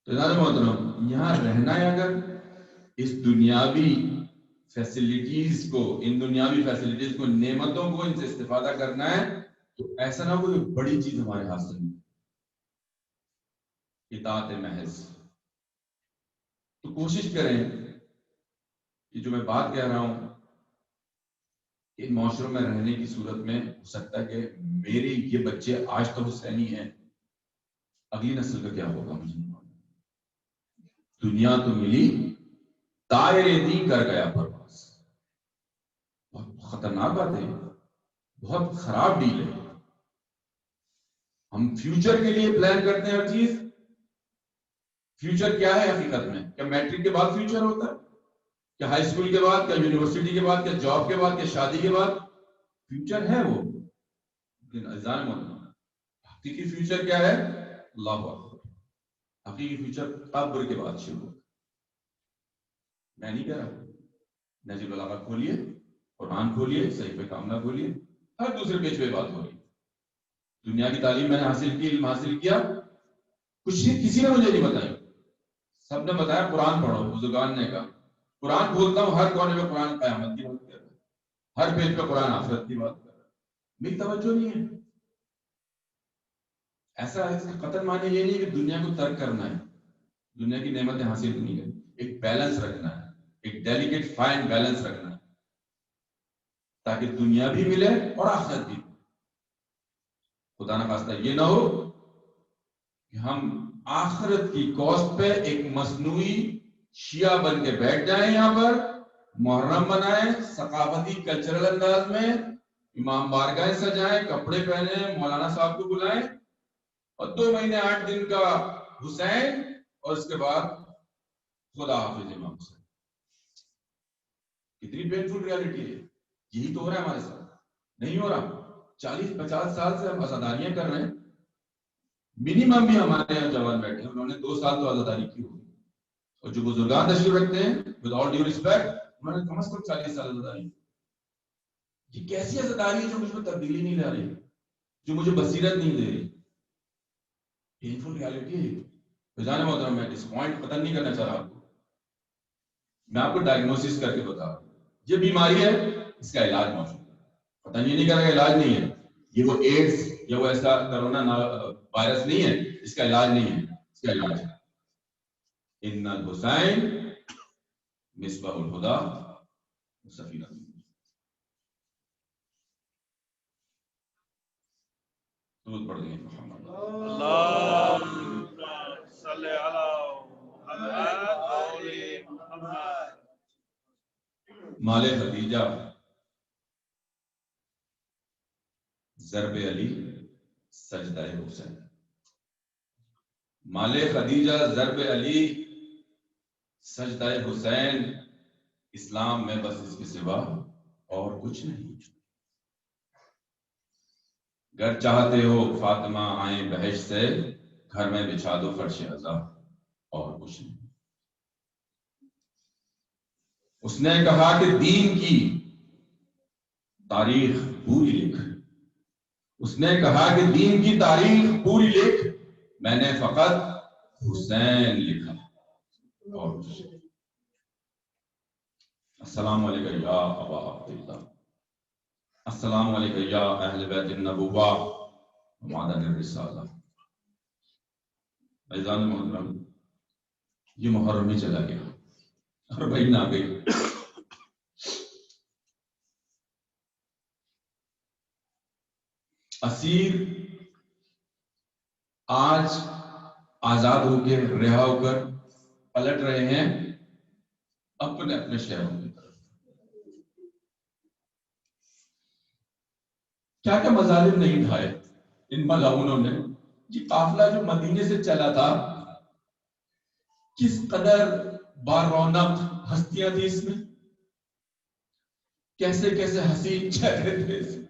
تو محترم یہاں رہنا ہے، اگر اس دنیاوی فیسلٹیز کو، ان دنیاوی فیسلٹیز کو، نعمتوں کو، ان سے استفادہ کرنا ہے، تو ایسا نہ ہو کہ بڑی چیز ہمارے ہاتھ سے نہیں. اطاعت محض. تو کوشش کریں کہ جو میں بات کہہ رہا ہوں، ان معاشروں میں رہنے کی صورت میں ہو سکتا ہے کہ میرے یہ بچے آج تو حسینی ہیں، اگلی نسل کا کیا ہوگا مجھے نہیں معلوم. دنیا تو ملی، دائرے دی کر گیا پرواز. بہت خطرناک بات ہے، بہت خراب ڈیل ہے. ہم فیوچر کے لیے پلان کرتے ہیں ہر چیز. فیوچر کیا ہے حقیقت میں؟ کیا میٹرک کے بعد فیوچر ہوتا ہے؟ کیا ہائی اسکول کے بعد؟ کیا یونیورسٹی کے بعد؟ کیا جاب کے بعد؟ کیا شادی کے بعد؟ فیوچر ہے وہ. لیکن عزیزان محترم، حقیقی فیوچر کیا ہے؟ اللہ اکبر. حقیقی فیوچر قبر کے بعد شروع ہوتا. میں نہیں کہہ رہا، نجیب البلاغہ کھولیے، قرآن کھولیے، صحیفہ کاملہ کھولیے، ہر دوسرے پیج پہ بات ہو رہی. دنیا کی تعلیم میں نے حاصل کی، علم حاصل کیا، کسی نے مجھے نہیں بتایا. سب نے بتایا قرآن پڑھو. بزرگان نے کہا قرآن کھولتا ہوں، ہر کونے میں قرآن قیامت کی بات کر رہا ہے، ہر پیج پہ قرآن آخرت کی بات کر رہا ہے. میری توجہ نہیں ہے. ایسا ہے کہ قطع معنی یہ نہیں کہ دنیا کو ترک کرنا ہے، دنیا کی نعمتیں حاصل کرنی ہے. ایک بیلنس رکھنا ہے، ایک ڈیلیکیٹ فائن بیلنس رکھنا ہے، تاکہ دنیا بھی ملے اور آخرت بھی. خدا نہ خواستہ یہ نہ ہو کہ ہم آخرت کی کاسٹ پہ ایک مصنوعی شیعہ بن کے بیٹھ جائیں، یہاں پر محرم منائیں ثقافتی کلچرل انداز میں، امام بارگاہیں سجائیں، کپڑے پہنیں، مولانا صاحب کو بلائیں، اور 2 مہینے 8 دن کا حسین، اور اس کے بعد خدا حافظ امام حسین. کتنی پینفل ریالٹی ہے. یہی تو ہو رہا ہے ہمارے ساتھ. نہیں ہو رہا. 40-50 سال سے ہم آزاداریاں کر رہے ہیں. منیمم بھی ہمارے یہاں جوان بیٹھے ہیں، انہوں نے 2 سال تو آزاداری کی ہوگی. اور جو بزرگان تشریف رکھتے ہیں ود آل ڈیو ریسپیکٹ، انہوں نے کم از کم 40 سال آزاداری. یہ کیسی آزاداری ہے جو مجھ میں تبدیلی نہیں لا رہی، جو مجھے بصیرت نہیں دے رہی؟ پینفل ریالٹی ہے. بجانے محترم میں اس پوائنٹ ختم نہیں کرنا چاہ رہا آپ کو. میں آپ کو ڈائگنوسس کر کے بتا رہا ہوں یہ بیماری ہے، اس کا علاج موجود ہے. پتہ نہیں کہہ رہا علاج نہیں ہے، یہ وہ ایڈز یا وہ ایسا کرونا وائرس نہیں ہے، اس کا علاج نہیں ہے، اس کا علاج ہے. ان الحسین مصباح الہدی سفینہ. درود پڑھ دیں محمد. اللهم صل على مال خدیجہ ضرب علی سجدہ حسین. مال خدیجہ ضرب علی سجدہ حسین. اسلام میں بس اس کے سوا اور کچھ نہیں. گر چاہتے ہو فاطمہ آئیں بہشت سے، گھر میں بچھا دو فرش عزا، اور کچھ نہیں. اس نے کہا کہ دین کی تاریخ پوری لکھ. اس نے کہا کہ دین کی تاریخ پوری لکھ، میں نے فقط حسین لکھا اور کچھ نہیں. السلام علیکم یا ابا عبداللہ، السلام علیکم یا اہل بیت النبوہ ومعدن الرسالہ. عزیزان محترم، یہ محرم ہی چلا گیا اور بہن آ گئی. اسیر آج آزاد ہو کے رہا ہو کر پلٹ رہے ہیں اپنے اپنے شہروں کی طرف. کیا کیا مظالم نہیں ڈھائے ان ملاؤنوں نے. یہ قافلہ جو مدینے سے چلا تھا، کس قدر بارونق ہستیاں تھی اس میں، کیسے کیسے حسین چہرے تھے اس میں،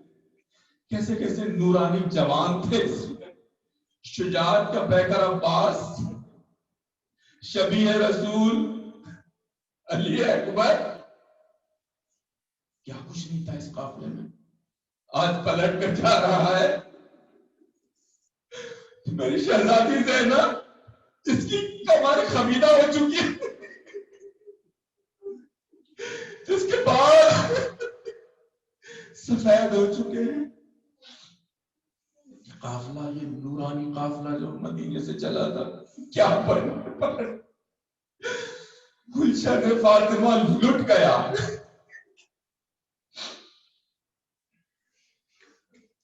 کیسے کیسے نورانی جوان تھے اس میں. شجاعت کا پیکر عباس، شبیہ رسول علی اکبر، کیا کچھ نہیں تھا اس قافلے میں. آج پلٹ کر جا رہا ہے میری شہزادی زینب، جس کی کمر خمیدہ ہو چکی ہے، جس کے بال سفید ہو چکے ہیں. قافلہ، یہ نورانی قافلہ جو مدینے سے چلا تھا، کیا پلٹ. گلشن فاطمہ لٹ گیا.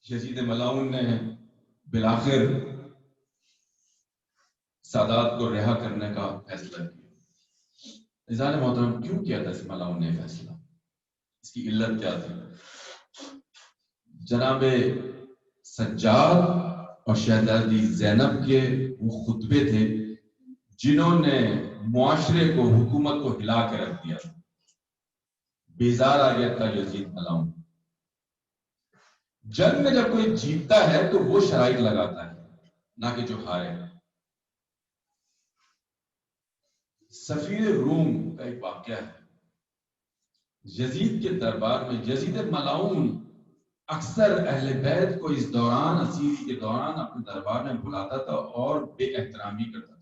یزید ملعون نے بالآخر سادات کو رہا کرنے کا فیصلہ کیا. عزیزان محترم، کیوں کیا تھا اس ملعون نے فیصلہ؟ اس کی علت کیا تھی؟ جناب سجاد اور شہزادی زینب کے وہ خطبے تھے جنہوں نے معاشرے کو، حکومت کو ہلا کے رکھ دیا. بیزار آ گیا تھا یزید ملعون. جنگ میں جب کوئی جیتتا ہے تو وہ شرائط لگاتا ہے، نہ کہ جو ہارے. سفیر روم کا ایک واقعہ ہے. یزید کے دربار میں یزید ملعون اکثر اہل بیت کو اس دوران، اسیری کے دوران، اپنے دربار میں بلاتا تھا اور بے احترامی کرتا تھا.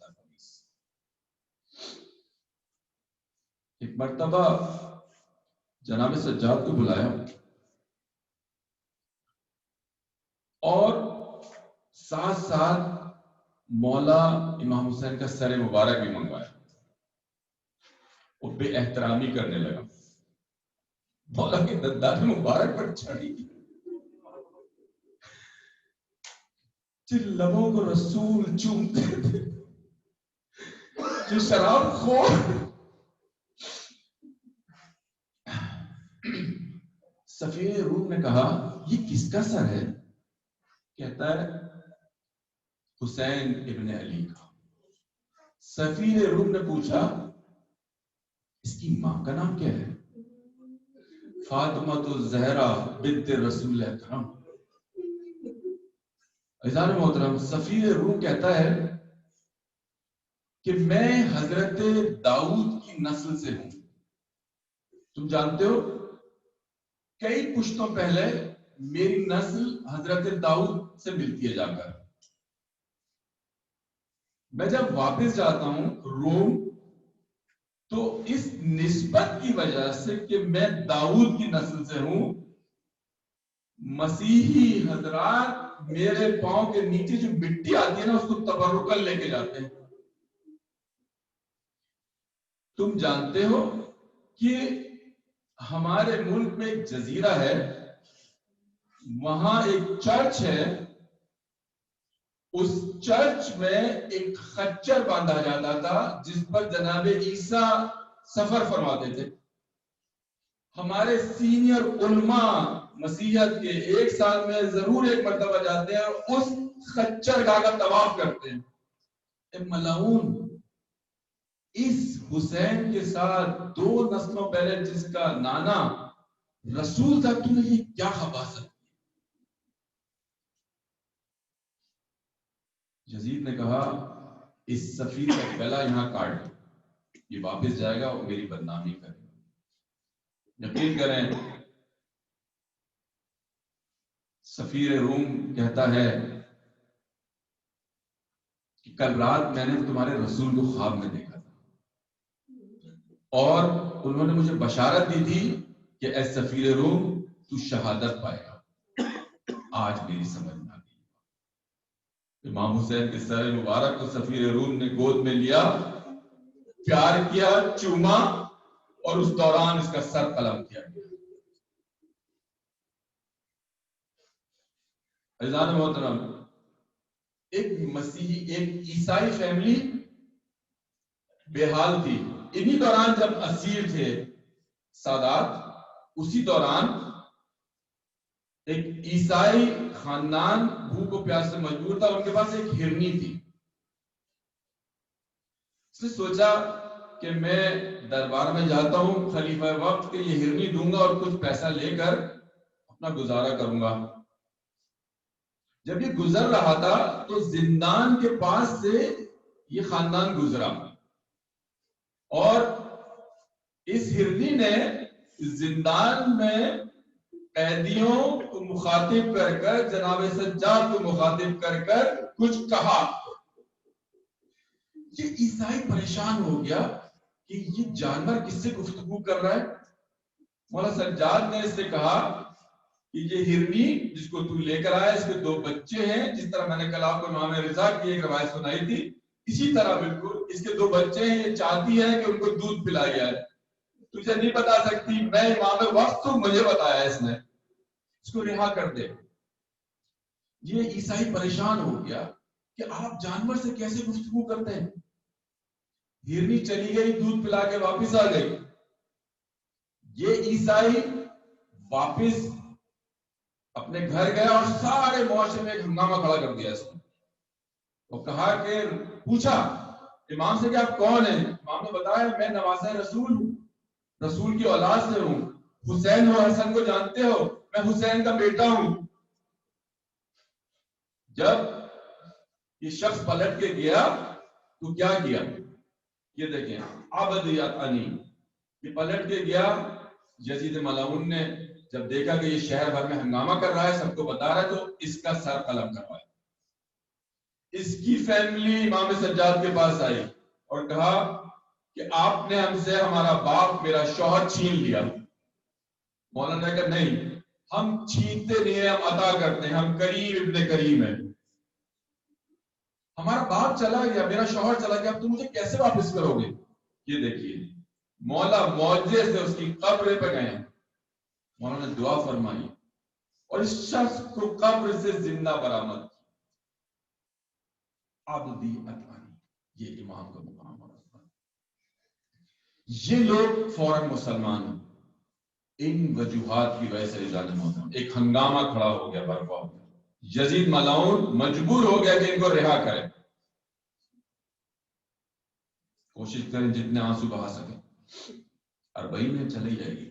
ایک مرتبہ جناب سجاد کو بلایا اور ساتھ ساتھ مولا امام حسین کا سر مبارک بھی منگوایا. وہ بے احترامی کرنے لگا. مولا کے دندان مبارک پر چھڑی، جن لبوں کو رسول چومتے تھے، جو شراب خور. سفیر روم نے کہا یہ کس کا سر ہے؟ کہتا ہے حسین ابن علی کا. سفیر روم نے پوچھا اس کی ماں کا نام کیا ہے؟ فاطمہ الزہرا بنت رسول اکرم. عزیزان محترم، سفیر روم کہتا ہے کہ میں حضرت داؤد کی نسل سے ہوں. تم جانتے ہو کئی پشتوں پہلے میری نسل حضرت داؤد سے ملتی ہے جا کر. میں جب واپس جاتا ہوں روم تو اس نسبت کی وجہ سے کہ میں داؤد کی نسل سے ہوں، مسیحی حضرات میرے پاؤں کے نیچے جو مٹی آتی ہے نا، اس کو تبرکن لے کے جاتے ہیں. تم جانتے ہو کہ ہمارے ملک میں ایک جزیرہ ہے، وہاں ایک چرچ ہے، اس چرچ میں ایک خچر باندھا جاتا تھا جس پر جناب عیسیٰ سفر فرماتے تھے. ہمارے سینئر علماء مسیحیت کے 1 سال میں ضرور 1 مرتبہ جاتے ہیں اور اس خچر گاہ کا طواف کرتے ہیں. اے ملعون، اس حسین کے ساتھ 2 نسلوں پہلے جس کا نانا رسول تھا، تم نے یہ کیا خباثت؟ یزید نے کہا اس سفیر کا گلا یہاں کاٹ دو، یہ واپس جائے گا اور میری بدنامی کرے گا. یقین کریں، سفیر روم کہتا ہے کہ کل رات میں نے تمہارے رسول کو خواب میں دیکھا تھا اور انہوں نے مجھے بشارت دی تھی کہ اے سفیر روم تو شہادت پائے گا. آج میری سمجھ میں آ گئی. امام حسین کے سر مبارک کو سفیر روم نے گود میں لیا، پیار کیا، چوما اور اس دوران اس کا سر قلم کیا گیا. عزیزان محترم، ایک مسیحی، ایک عیسائی فیملی بے حال تھی. انہی دوران جب اسیر تھے سادات، اسی دوران ایک عیسائی خاندان بھوک و پیاس سے مجبور تھا. ان کے پاس ایک ہرنی تھی. اس نے سوچا کہ میں دربار میں جاتا ہوں، خلیفہ وقت کہ یہ ہرنی دوں گا اور کچھ پیسہ لے کر اپنا گزارا کروں گا. جب یہ گزر رہا تھا تو زندان کے پاس سے یہ خاندان گزرا اور اس ہرنی نے زندان میں قیدیوں کو مخاطب کر کر، جناب سجاد کو مخاطب کر کر کچھ کہا. یہ عیسائی پریشان ہو گیا کہ یہ جانور کس سے گفتگو کر رہا ہے. مولا سجاد نے اس سے کہا کہ یہ ہرنی جس کو تو لے کر آیا، اس کے 2 بچے ہیں. جس طرح میں نے کل آپ کو امام رضا کی ایک روایت سنائی تھی، اسی طرح بالکل اس کے 2 بچے ہیں. یہ چاہتی ہے کہ ان کو دودھ پلایا جائے. تجھے نہیں بتا سکتی، میں امام وقت تو مجھے بتایا اس نے، اس کو رہا کر دے. یہ عیسائی پریشان ہو گیا کہ آپ جانور سے کیسے گفتگو کرتے ہیں. ہرنی چلی گئی، دودھ پلا کے واپس آ گئی. یہ عیسائی واپس اپنے گھر گیا اور سارے معاشرے میں ایک ہنگامہ کھڑا کر دیا. اس نے وہ کہا کہ پوچھا امام سے کہ آپ کون ہیں؟ امام نے بتایا میں نواسہ رسول ہوں، رسول کی اولاد سے ہوں. حسین و حسن کو جانتے ہو، میں حسین کا بیٹا ہوں. جب یہ شخص پلٹ کے گیا تو کیا کیا؟ یہ دیکھیں، عبدیت انی، یہ پلٹ کے گیا. یزید ملعون نے جب دیکھا کہ یہ شہر بھر میں ہنگامہ کر رہا ہے، سب کو بتا رہا ہے، تو اس کا سر قلم کروایا. اس کی فیملی امام سجاد کے پاس آئی اور کہا کہ آپ نے ہم سے ہمارا باپ، میرا شوہر چھین لیا. مولانا نے کہا نہیں، ہم چھینتے نہیں ہیں، ہم عطا کرتے ہیں، ہم کریم ابن کریم ہیں. ہمارا باپ چلا گیا، میرا شوہر چلا گیا، اب تم مجھے کیسے واپس کرو گے؟ یہ دیکھیے، مولا معجزے سے اس کی قبر پہ گئے، مولانا نے دعا فرمائی اور اس شخص کو قبر سے زندہ برآمد. عبدی اتانی، یہ امام کا مقام ہے. یہ لوگ فوراً مسلمان ہیں. ان وجوہات کی وجہ سے ایک ہنگامہ کھڑا ہو گیا، برپا ہو گیا. یزید ملعون مجبور ہو گیا کہ ان کو رہا کرے. کوشش کریں جتنے آنسو بہا سکیں. 40 میں چلے جائے گی،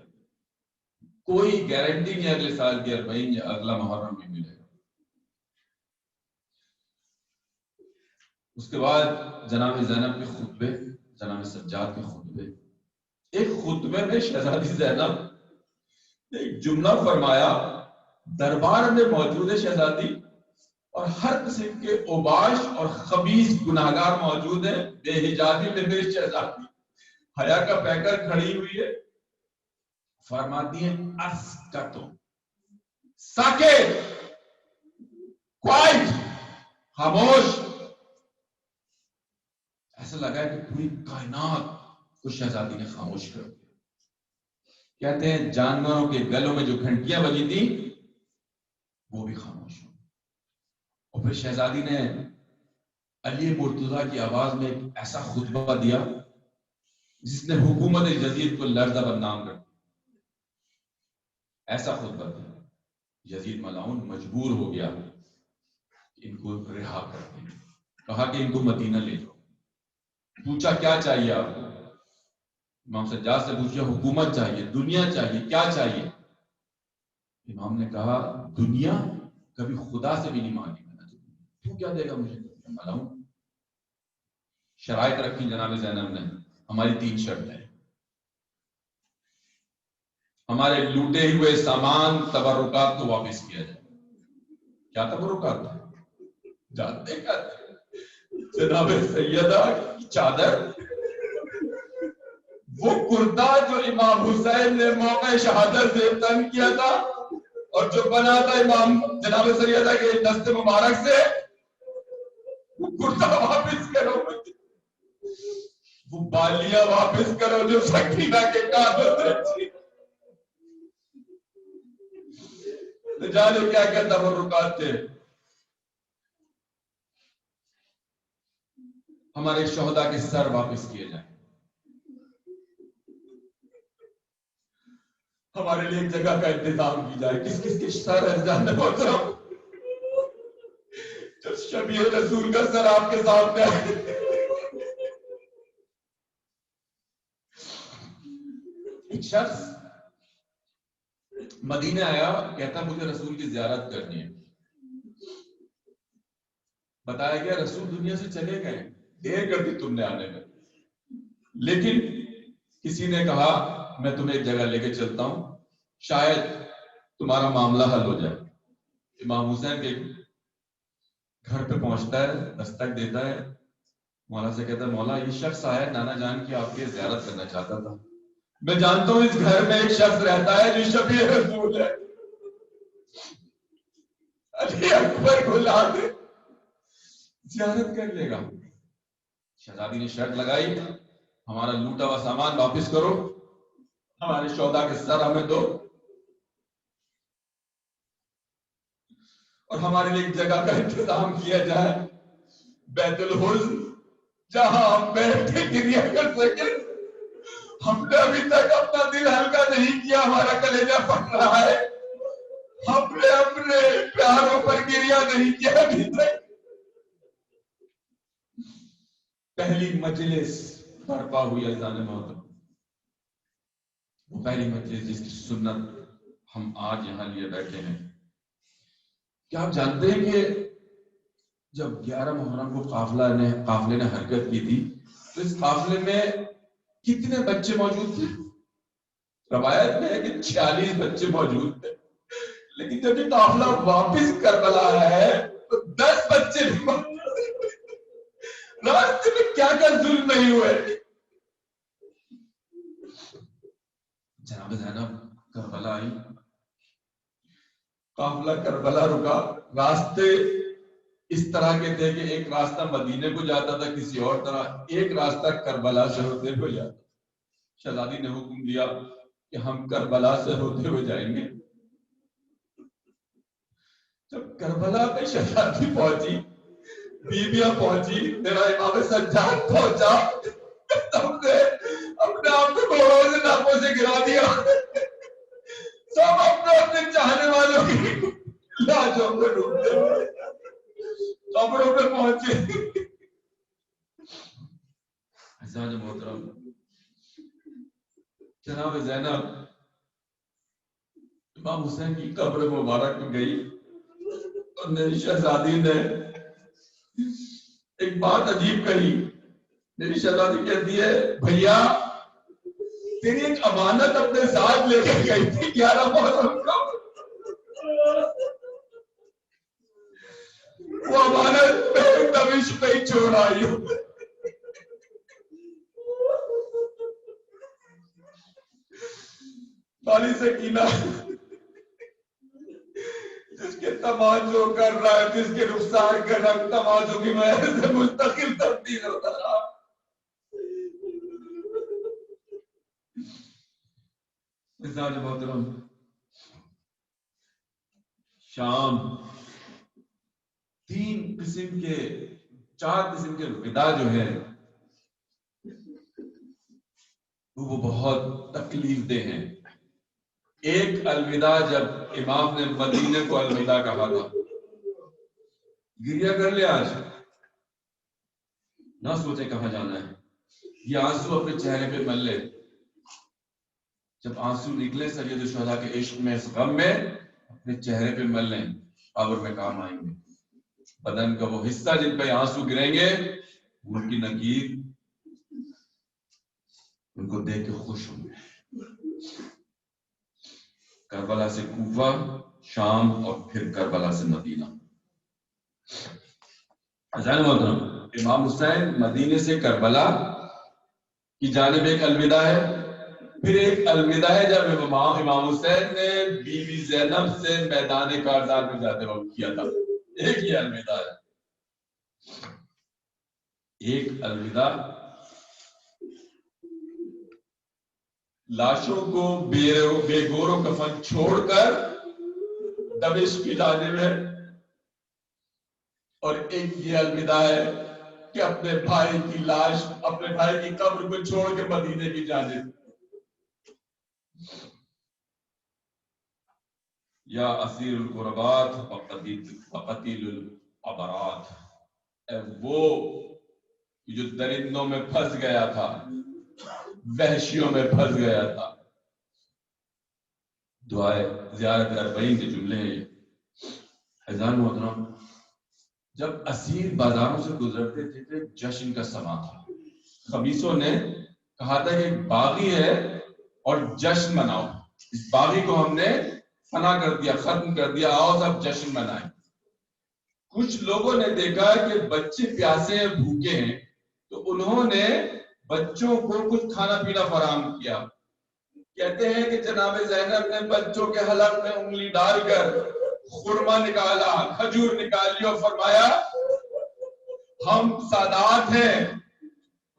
کوئی گارنٹی نہیں اگلے سال کی 40 یا اگلا محرم بھی ملے گا. اس کے بعد جناب زینب کے خطبے، جناب سجاد کے خطبے. ایک خطبے میں شہزادی زینب نے ایک جملہ فرمایا، دربار میں موجود ہے شہزادی اور ہر قسم کے اوباش اور خبیث گناہگار موجود ہیں. بے حجابی میں میری شہزادی حیا کا پیکر کھڑی ہوئی ہے، فرماتی ہیں اسکتو، ساکت، کوائٹ، خاموش. ایسا لگا ہے کہ پوری کائنات کو شہزادی نے خاموش کر دیا. کہتے ہیں جانوروں کے گلوں میں جو گھنٹیاں بجی تھی وہ بھی خاموش ہو. اور پھر شہزادی نے علی مرتضیٰ کی آواز میں ایک ایسا خطبہ دیا جس نے حکومت یزید کو لرزہ بدنام کر دیا. ایسا خطبہ دیا. یزید ملعون مجبور ہو گیا ان کو رہا کر دیں. کہا کہ ان کو مدینہ لے جاؤ. پوچھا کیا چاہیے آپ کو؟ امام سجاد سے پوچھا حکومت چاہیے, دنیا چاہیے, کیا چاہیے؟ امام نے کہا دنیا کبھی خدا سے بھی نہیں مانگے گا. تو کیا دے گا مجھے؟ ملعون. شرائط رکھی جناب زینب نے, ہماری 3 شرطیں. ہمارے لوٹے ہوئے سامان تبرکات کو واپس کیا جائے. کیا تبرکات ہے جانتے کیا؟ جناب سیدہ کی چادر, وہ کرتا جو امام حسین نے موقع شہادت سے تنگ کیا تھا اور جو بنا تھا امام جناب سیدہ کے دست مبارک سے, وہ کرتا واپس کرو. وہ بالیاں واپس کرو جو سکینہ کے کانوں سے تھی. جانے کیا کیا تبرکات تھے. ہمارے شہداء کے سر واپس کیے جائیں. ہمارے لیے ایک جگہ کا انتظام کی جائے. کس کس کے سر ہے جاننے محترم؟ جب شبیہ رسول کا سر آپ کے سامنے ہے. ایک شخص مدینہ آیا, کہتا مجھے رسول کی زیارت کرنی ہے. بتایا گیا رسول دنیا سے چلے گئے, دیر کر دی تم نے آنے میں. لیکن کسی نے کہا میں تمہیں ایک جگہ لے کے چلتا ہوں, شاید تمہارا معاملہ حل ہو جائے. امام حسین کے گھر پہ پہنچتا ہے, دستک دیتا ہے, مولا سے کہتا ہے مولا یہ شخص آیا نانا جان کی آپ کی زیارت کرنا چاہتا تھا. میں جانتا ہوں اس گھر میں ایک شخص رہتا ہے جو شبیہ رسول ہے. علی اکبر کو لا دے, زیارت کر لے گا. شہزادی نے شرط لگائی ہمارا لوٹا ہوا سامان واپس کرو, ہمارے شہداء کے سر ہمیں دو, اور ہمارے لیے ایک جگہ کا انتظام کیا جائے, بیت الحزن, جہاں ہم بیٹھ کے گریہ کر سکیں. ہم نے ابھی تک اپنا دل ہلکا نہیں کیا, ہمارا کلیجہ پھٹ رہا ہے. ہم نے اپنے پیاروں پر گریہ نہیں کیا ابھی تک. پہلی مجلس برپا ہوئی اذان محترم, وہ پہلی مجلس جس کی سنت ہم آج یہاں لیے بیٹھے ہیں. کیا آپ جانتے ہیں کہ جب 11 محرم کو قافلے نے حرکت کی تھی تو اس قافلے میں کتنے بچے موجود تھے؟ روایت میں ہے کہ 46 بچے موجود تھے. لیکن جب یہ قافلہ واپس کربلا آیا ہے تو 10 بچے بھی موجود. راستے میں کیا کیا ظلم نہیں ہوئے. جناب زینب کربلا آئی, قافلہ کربلا رکا. راستے اس طرح کے تھے کہ ایک راستہ مدینے کو جاتا تھا کسی اور طرح, ایک راستہ کربلا سے ہوتے ہوئے جاتا. شہزادی نے حکم دیا کہ ہم کربلا سے ہوتے ہوئے جائیں گے. جب کربلا میں شہزادی پہنچی, بیویاں پہنچی, میرا امام سجاد پہنچا, تم نے اپنے آپ کو گھوڑوں سے ناپوں سے گرا دیا. سب اپنے اپنے چاہنے والوں کی لاجوں کو ڈھونڈتے قبروں پہ پہنچے. عزیزان محترم, جناب زینب امام حسین کی قبر مبارک میں گئی اور میری شہزادی نے ایک بات عجیب کہی. میری شہزادی کہتی ہے بھیا تیری ایک امانت اپنے ساتھ لے کے گئی تھی 11 محرم کو, وہ امانت میں دمش پہ ہی چھوڑ آئی ہوں. والی سکینہ جس کے تماچوں کر رہا ہے, جس کے رخسار کا رنگ تماچوں کی وجہ سے مستقل تبدیل ہوتا رہا. عزیزان محترم, شام 4 قسم کے غذا جو ہے وہ بہت تکلیف دہ ہیں. ایک الوداع جب امام نے مدینے کو الوداع کہا تھا، گریا کر لے آج، نہ سوچے کہاں جانا ہے، یہ آنسو اپنے چہرے پہ مل لے. جب آنسو نکلے سید الشہداء کے عشق میں، اس غم میں، اپنے چہرے پہ مل لیں، قبر میں کام آئیں گے. بدن کا وہ حصہ جن پہ آنسو گریں گے، ان کی نکیر ان کو دیکھ کے خوش ہوں گے. کربلا سے کوفہ، شام، اور پھر کربلا سے مدینہ. عزیزان محترم، امام حسین مدینے سے کربلا کی جانب ایک الوداع ہے. پھر ایک الوداع ہے جب امام حسین نے بیوی زینب سے میدان کارزار میں جاتے وقت کیا تھا. ایک ہی الوداع ہے. ایک الوداع لاشوں کو بے گور و کفن چھوڑ کر دمشق کی جانب ہے، اور ایک یہ الوداع ہے کہ اپنے بھائی کی لاش، اپنے بھائی کی قبر کو چھوڑ کے مدینے کی جانب. یا اسیر القربات وقتیل العبرات، اے وہ جو درندوں میں پھنس گیا تھا، وحشیوں میں پھنس گیا تھا. دعائے زیارت اربعین کے جملے ہیں یہ. عزیزان محترم، جب اسیر بازاروں سے گزرتے تھے تو جشن کا سما تھا. خبیثوں نے کہا تھا کہ ایک باغی ہے اور جشن مناؤ، اس باغی کو ہم نے فنا کر دیا، ختم کر دیا، آؤ سب جشن منائیں. کچھ لوگوں نے دیکھا کہ بچے پیاسے ہیں، بھوکے ہیں، تو انہوں نے بچوں کو کچھ کھانا پینا فراہم کیا. کہتے ہیں کہ جناب زینب نے بچوں کے حلق میں انگلی ڈال کر خرما نکالا، کھجور نکالی اور فرمایا ہم سادات ہیں،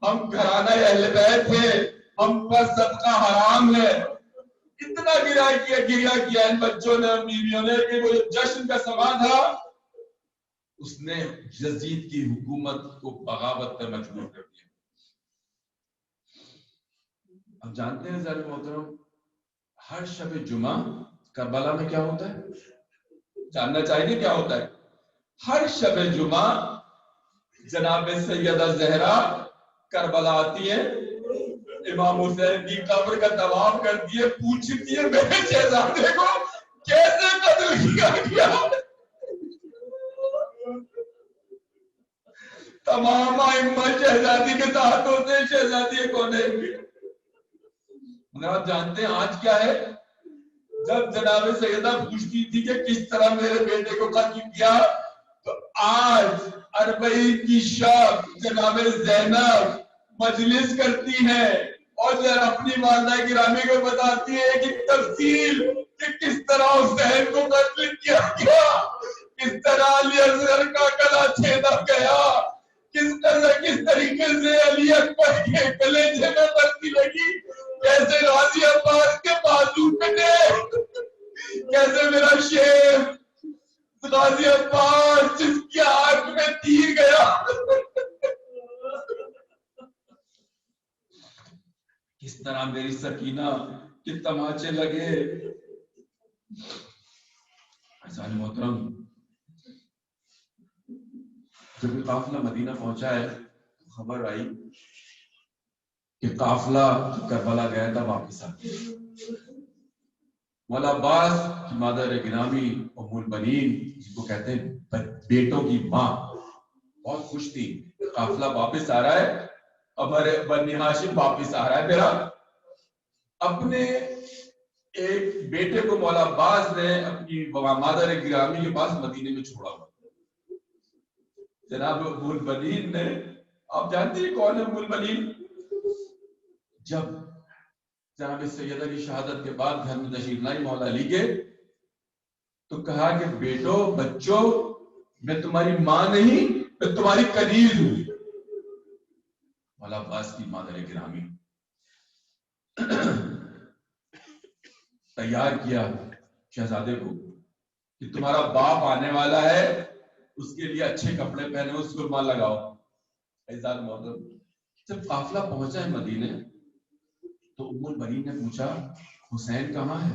ہم گھرانہ اہل بیت ہیں، ہم پر صدقہ حرام ہے. اتنا گریا کیا ان بچوں نے اور بیویوں نے کہ وہ جشن کا سما تھا، اس نے یزید کی حکومت کو بغاوت پر مجبور کر دیا. اب جانتے ہیں ذرا محترم، ہر شب جمعہ کربلا میں کیا ہوتا ہے؟ جاننا چاہیے کیا ہوتا ہے؟ ہر شب جمعہ جناب سیدہ زہرا کربلا آتی ہے، امام حسین کی قبر کا طواف کرتی ہے، پوچھتی ہے میرے شہزادے کو کیسے قتل کیا گیا. تمام ائمہ شہزادی کے ساتھ ہوتے ہیں، شہزادی کون ہے؟ آپ جانتے ہیں آج کیا ہے؟ جب جناب سیدہ پوچھتی تھی کہ کس طرح میرے بیٹے کو قتل کیا، تو آج اربعین کی شب جناب زینب مجلس کرتی ہیں اور اپنی والدہ گرامی کو بتاتی ہے کہ تفصیل کہ کس طرح حسین کو قتل کیا گیا، کس طرح علی اصغر کا گلا چھیدا گیا، کس طریقے سے علی اکبر کے کلیجے میں بستی لگی، کیسے غازی عباس کے بازو کٹے، کیسے میرا شیر غازی عباس جس کی آنکھ میں تیر گیا، کس طرح میری سکینہ کے تماچے لگے. عزیزان محترم، جب یہ قافلہ مدینہ پہنچا ہے تو خبر آئی کہ قافلہ کربلا گیا تھا واپس آ گیا. مولا عباس کی مادر گرامی ام البنین، جس کو کہتے ہیں بیٹوں کی ماں، بہت خوش تھی. قافلہ واپس آ رہا ہے، ہمارے بنی ہاشم واپس آ رہا ہے. میرا اپنے ایک بیٹے کو مولا عباس نے اپنی مادر گرامی کے پاس مدینے میں چھوڑا ہوا. جناب ام البنین نے، آپ جانتے ہیں کون ہے ام البنین؟ جب جناب سیدہ کی شہادت کے بعد گھر میں تشریف لائی مولا علی کے، تو کہا کہ بیٹو، بچوں، میں تمہاری ماں نہیں، میں تمہاری کنیز ہوں. مولا عباس کی مادر گرامی تیار کیا شہزادے کو کہ تمہارا باپ آنے والا ہے، اس کے لیے اچھے کپڑے پہنے، اس کو ماں لگاؤ. عزیزان محترم، جب قافلہ پہنچا ہے مدینے تو ام البنین نے پوچھا حسین کہاں ہے؟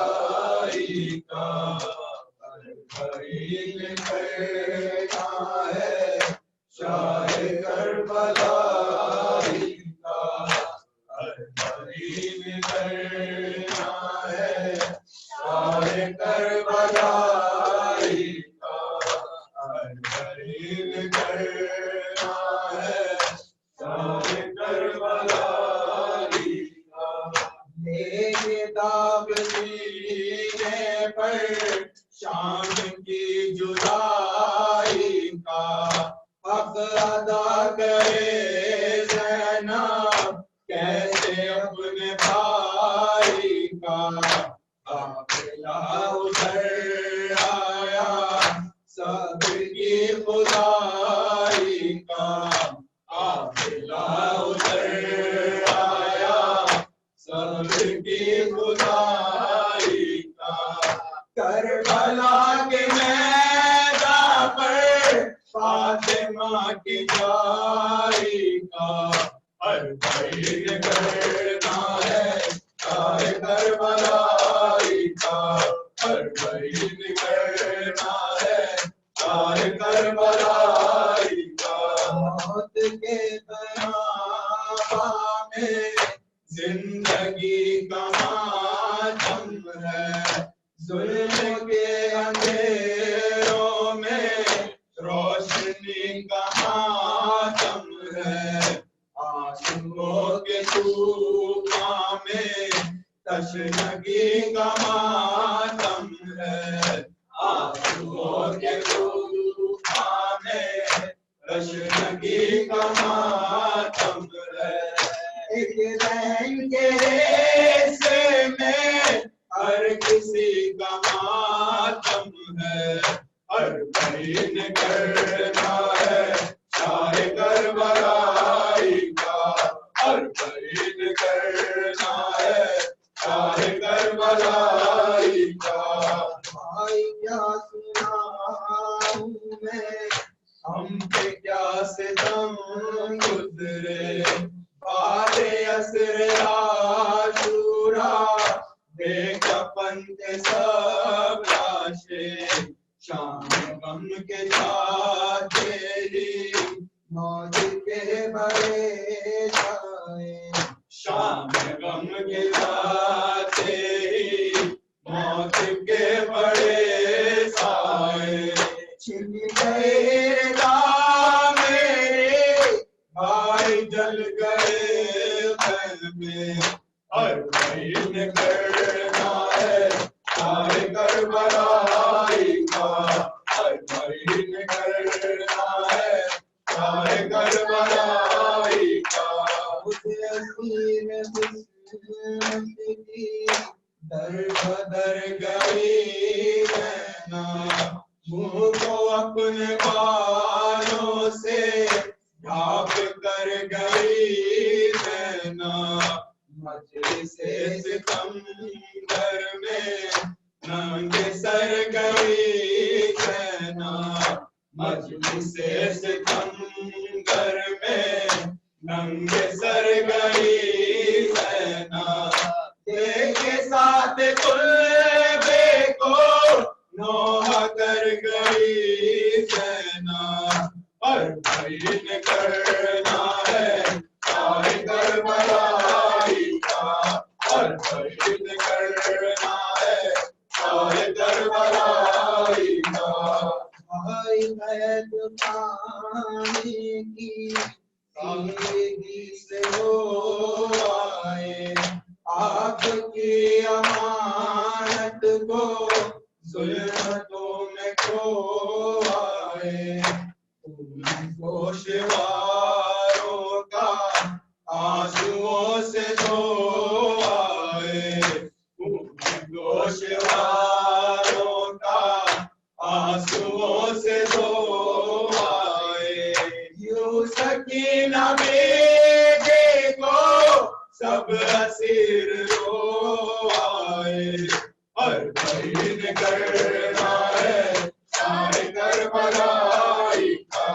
سینے پر شام کی جدائی کا حق ادا کرے زینب کیسے اپنے بھائی کا قافلہ ادھر آیا صبر کی خدائی کا قافلہ ادھر آیا صبر کی خدائی کا کربلا کے میدان پر فاطمہ کی جائی کا ہر بھائی نے کرنا ہے چاہے کربلائی کا ہر بھائی نے کرنا ہے چاہے کربلائی کا موت کے بیاباں میں زندگی کا ماتم ہے ظلم کے اندھیروں میں روشنی کا ماتم ہے آنسوؤں کے طوفان میں تشنگی کا ماتم ہے آنسوؤں کے طوفان میں تشنگی کا ماتم ہے ایک رنگ کے ریسے میں ہر کسی کا ماتم ہے ہر بھائی نے کرنا ہے چاہے کربلائی کا ہر بھائی نے کرنا ہے چاہے کربلائی کا بھائی کیا سناؤں میں ہم پہ کیا ستم گزرے بعد عصر عاشورا بے کفن کے سب لاشیں شام غم کے ساتھ تیری موت کے بڑے چھائے شام غم کے ساتھ تیری موت کے بڑے سائے چھن گئے دام میرے بھائی جل گئے خیمے ہر بھائی نے کرنا ہے چاہے کربلائی کا ہر بھائی نے کرنا ہے چاہے کربلائی کا اسے اسیر حسن کی در بدر گئی رہنا منہ کو اپنے بالوں سے ڈھانپ کر گئی رہنا مجلس ستمگر میں ننگے سر گئی رہنا مجلس ستمگر میں ننگے سر گئی رہنا دیکھے ساتھ قلبے کو نوح کر گئی رہنا ہر بھائی نے کرنا ہے چاہے کربلائی کا ہر بھائی نے کرنا ہے چاہے کربلائی کا بھائی قید پانی کی سادگی سے ہو آئے آپ کی امانت کو ظلمتوں میں کھو آئے گوشواروں کا آنسوؤں سے دھو آئے گوشواروں کا آنسوؤں سے دھو آئے یوں سکینہ بیٹے کو سب اسیر رو آئے ہر بھائی نے کرنا ہے چاہے کربلائی کا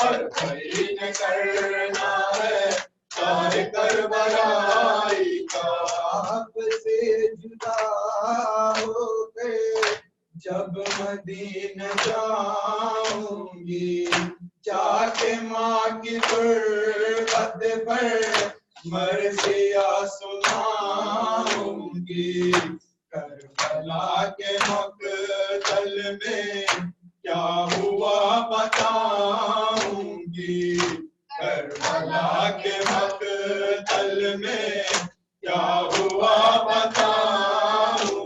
ہر بھائی نے کرنا ہے چاہے کربلائی کا آپ سے جدا ہو کے جب مدینہ جاؤں گی جا کے ماں کی غربت پر مرثیہ سناؤں گی کربلا کے مقتل میں کیا ہوا بتاؤں گی کربلا کے مقتل میں کیا ہوا بتاؤں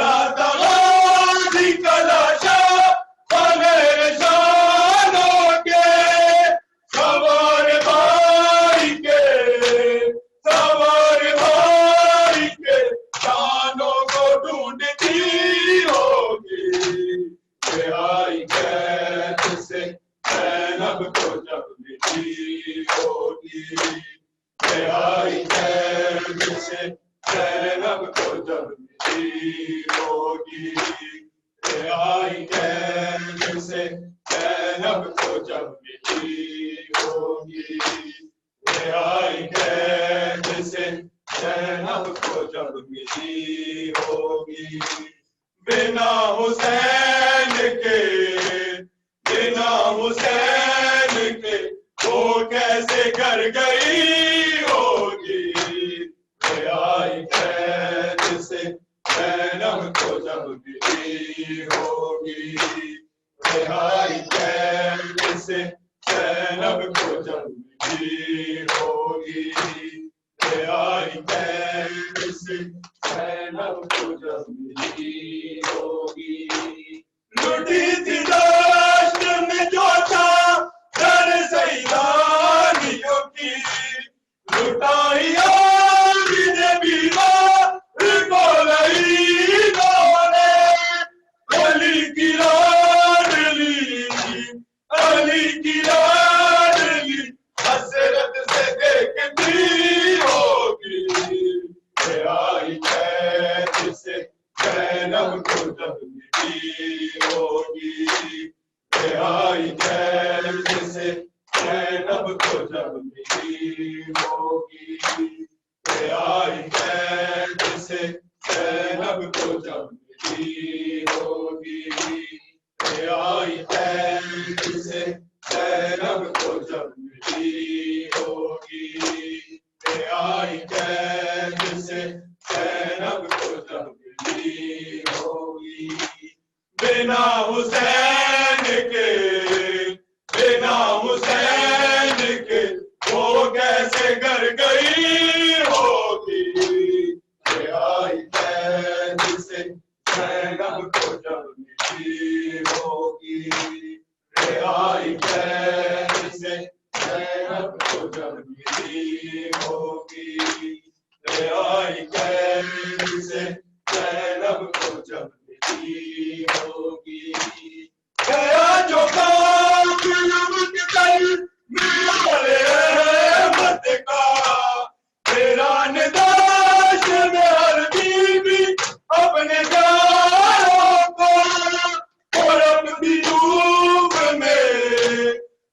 سے زینب کو جب ملی ہوگی رہائی قید سے زینب کو جب ملی ہوگی رہائی قید سے زینب کو جب ملی ہوگی بنا حسین کے وہ کیسے گھر گئی ہوگی رہائی قید سے زینب کو جب ملی ہوگی رہائی قید سے زینب کو جب ملی ہوگی رہائی قید سے زینب کو جب ملی ہوگی لٹی تھی دشت میں جو تھا در سیلانیوں کی لٹائی بیمار کو لئیوں نے علی کی لاڈلی حسرت سے دیکھتی ہوگی رہائی قید سے زینب کو جب ملی ہوگی رہائی قید سے زینب کو جب ملی ہوگی رہائی قید سے زینب کو جب ملی ہوگی رہائی قید سے زینب کو جب ملی ہوگی رہائی قید سے زینب کو جب ملی ہوگی بنا حسین کے وہ کیسے گھر گئی ہوگی رہائی قید سے زینب کو جب ملی ہوگی رہائی قید سے زینب کو جب ملی ہوگی رہائی قید سے زینب کو جب ملی ہوگی گیا جو کام احمد کا تیرا نداش میں ہر بیوی اپنے جانوں کو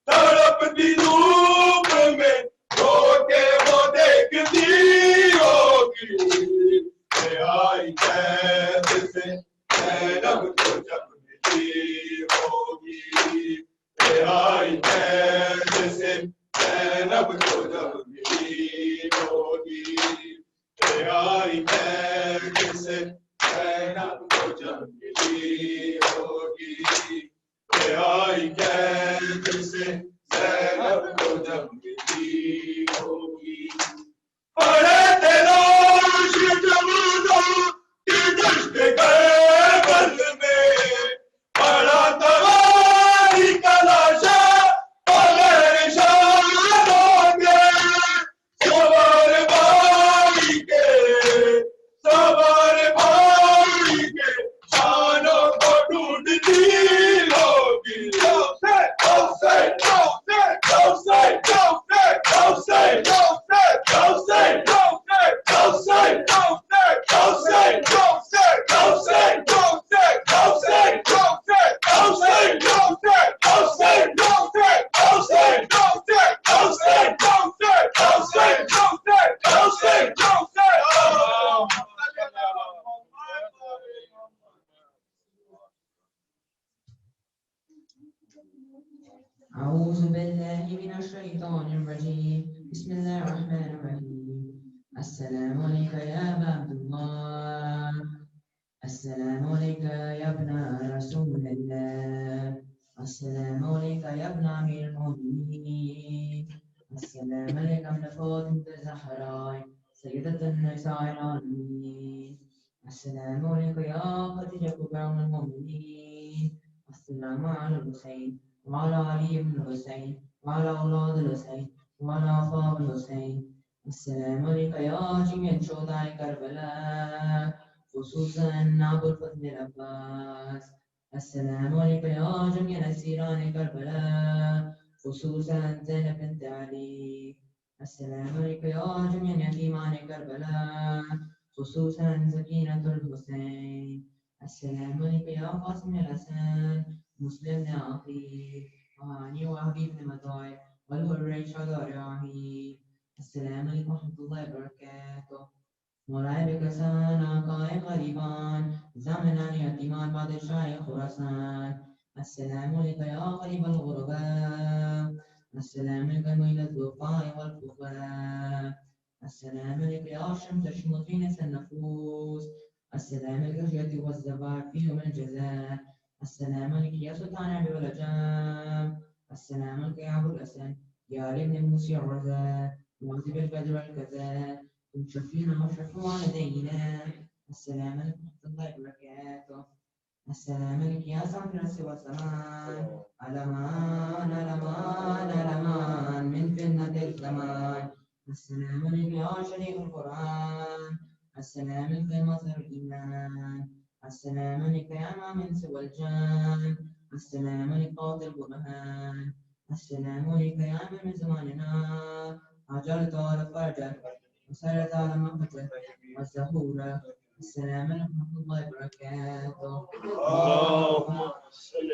تڑپتی دھوپ میں رو کے وہ دیکھتی ہوگی رہائی قید سے زینب کو جب ملی ہوگی رہائی قید سے زینب کو جب ملی ہوگی رہائی قید سے زینب کو جب ملی ہوگی رہائی قید سے زینب کو جب ملی ہوگی پڑے تھے روش جمودوں کی دشت کربل میں پڑا تباہی کا لاشا بغیر شانوں کے سوار بھائی کے شانوں کو ڈھونڈتی ہوگی أعوذ بالله من الشيطان الرجيم بسم الله الرحمن الرحيم السلام عليك يا أبا عبد الله السلام عليك يا ابن رسول الله السلام عليك يا ابن أمير المؤمنين السلام عليك ابن فاطمة الزهراء سيدة النساء العالمين السلام عليك يا خديجة كبرى المؤمنين السلام على الحسين وعلى علي بن الحسين وعلى أولاد الحسين وعلى أصحاب الحسين السلام عليك يا جميع شهداء كربلاء خصوصا أبو الفضل العباس السلام عليك يا جميع أسيران كربلاء خصوصا زينب بنت علي السلام عليك يا جميع يتيمان كربلاء خصوصا سكينة الحسين. السلام عليك يا قاسم الحسن مسلم أخي وهاني وحبيب مطاي والوري شجرعي. السلام عليكم ورحمة الله وبركاته. مولاي بكسان آقاي غريبان زمنا يتيمان بادشاهي خراسان. السلام عليك يا غريب الغرباء. السلام عليك ميل الضفاء والخفاء. السلام عليك يا شمس تشمط في نفس النفوس. السلام عليك الجد والزبار في يوم الجزاء. السلام عليك يا سلطان عبد الجام. السلام عليك يا أبو الأسد يا ابن موسى الرزاق واجب البدر والكذا شفينا وشف والدينا. السلام عليكم ورحمة الله وبركاته. السلام عليك يا صاحب العز والسلام. ألمان ألمان ألمان من فتنة الزمان. السلام عليك يا شريك القرآن. السلام عليك يا مصدر الإيمان. السلام عليك يا ما من سوى الجان. السلام عليك قاضي البرهان. السلام عليك يا من زماننا أجرت على فرجك وسرت على مقتك والزهورة. السلام عليكم ورحمة الله وبركاته. اللهم صل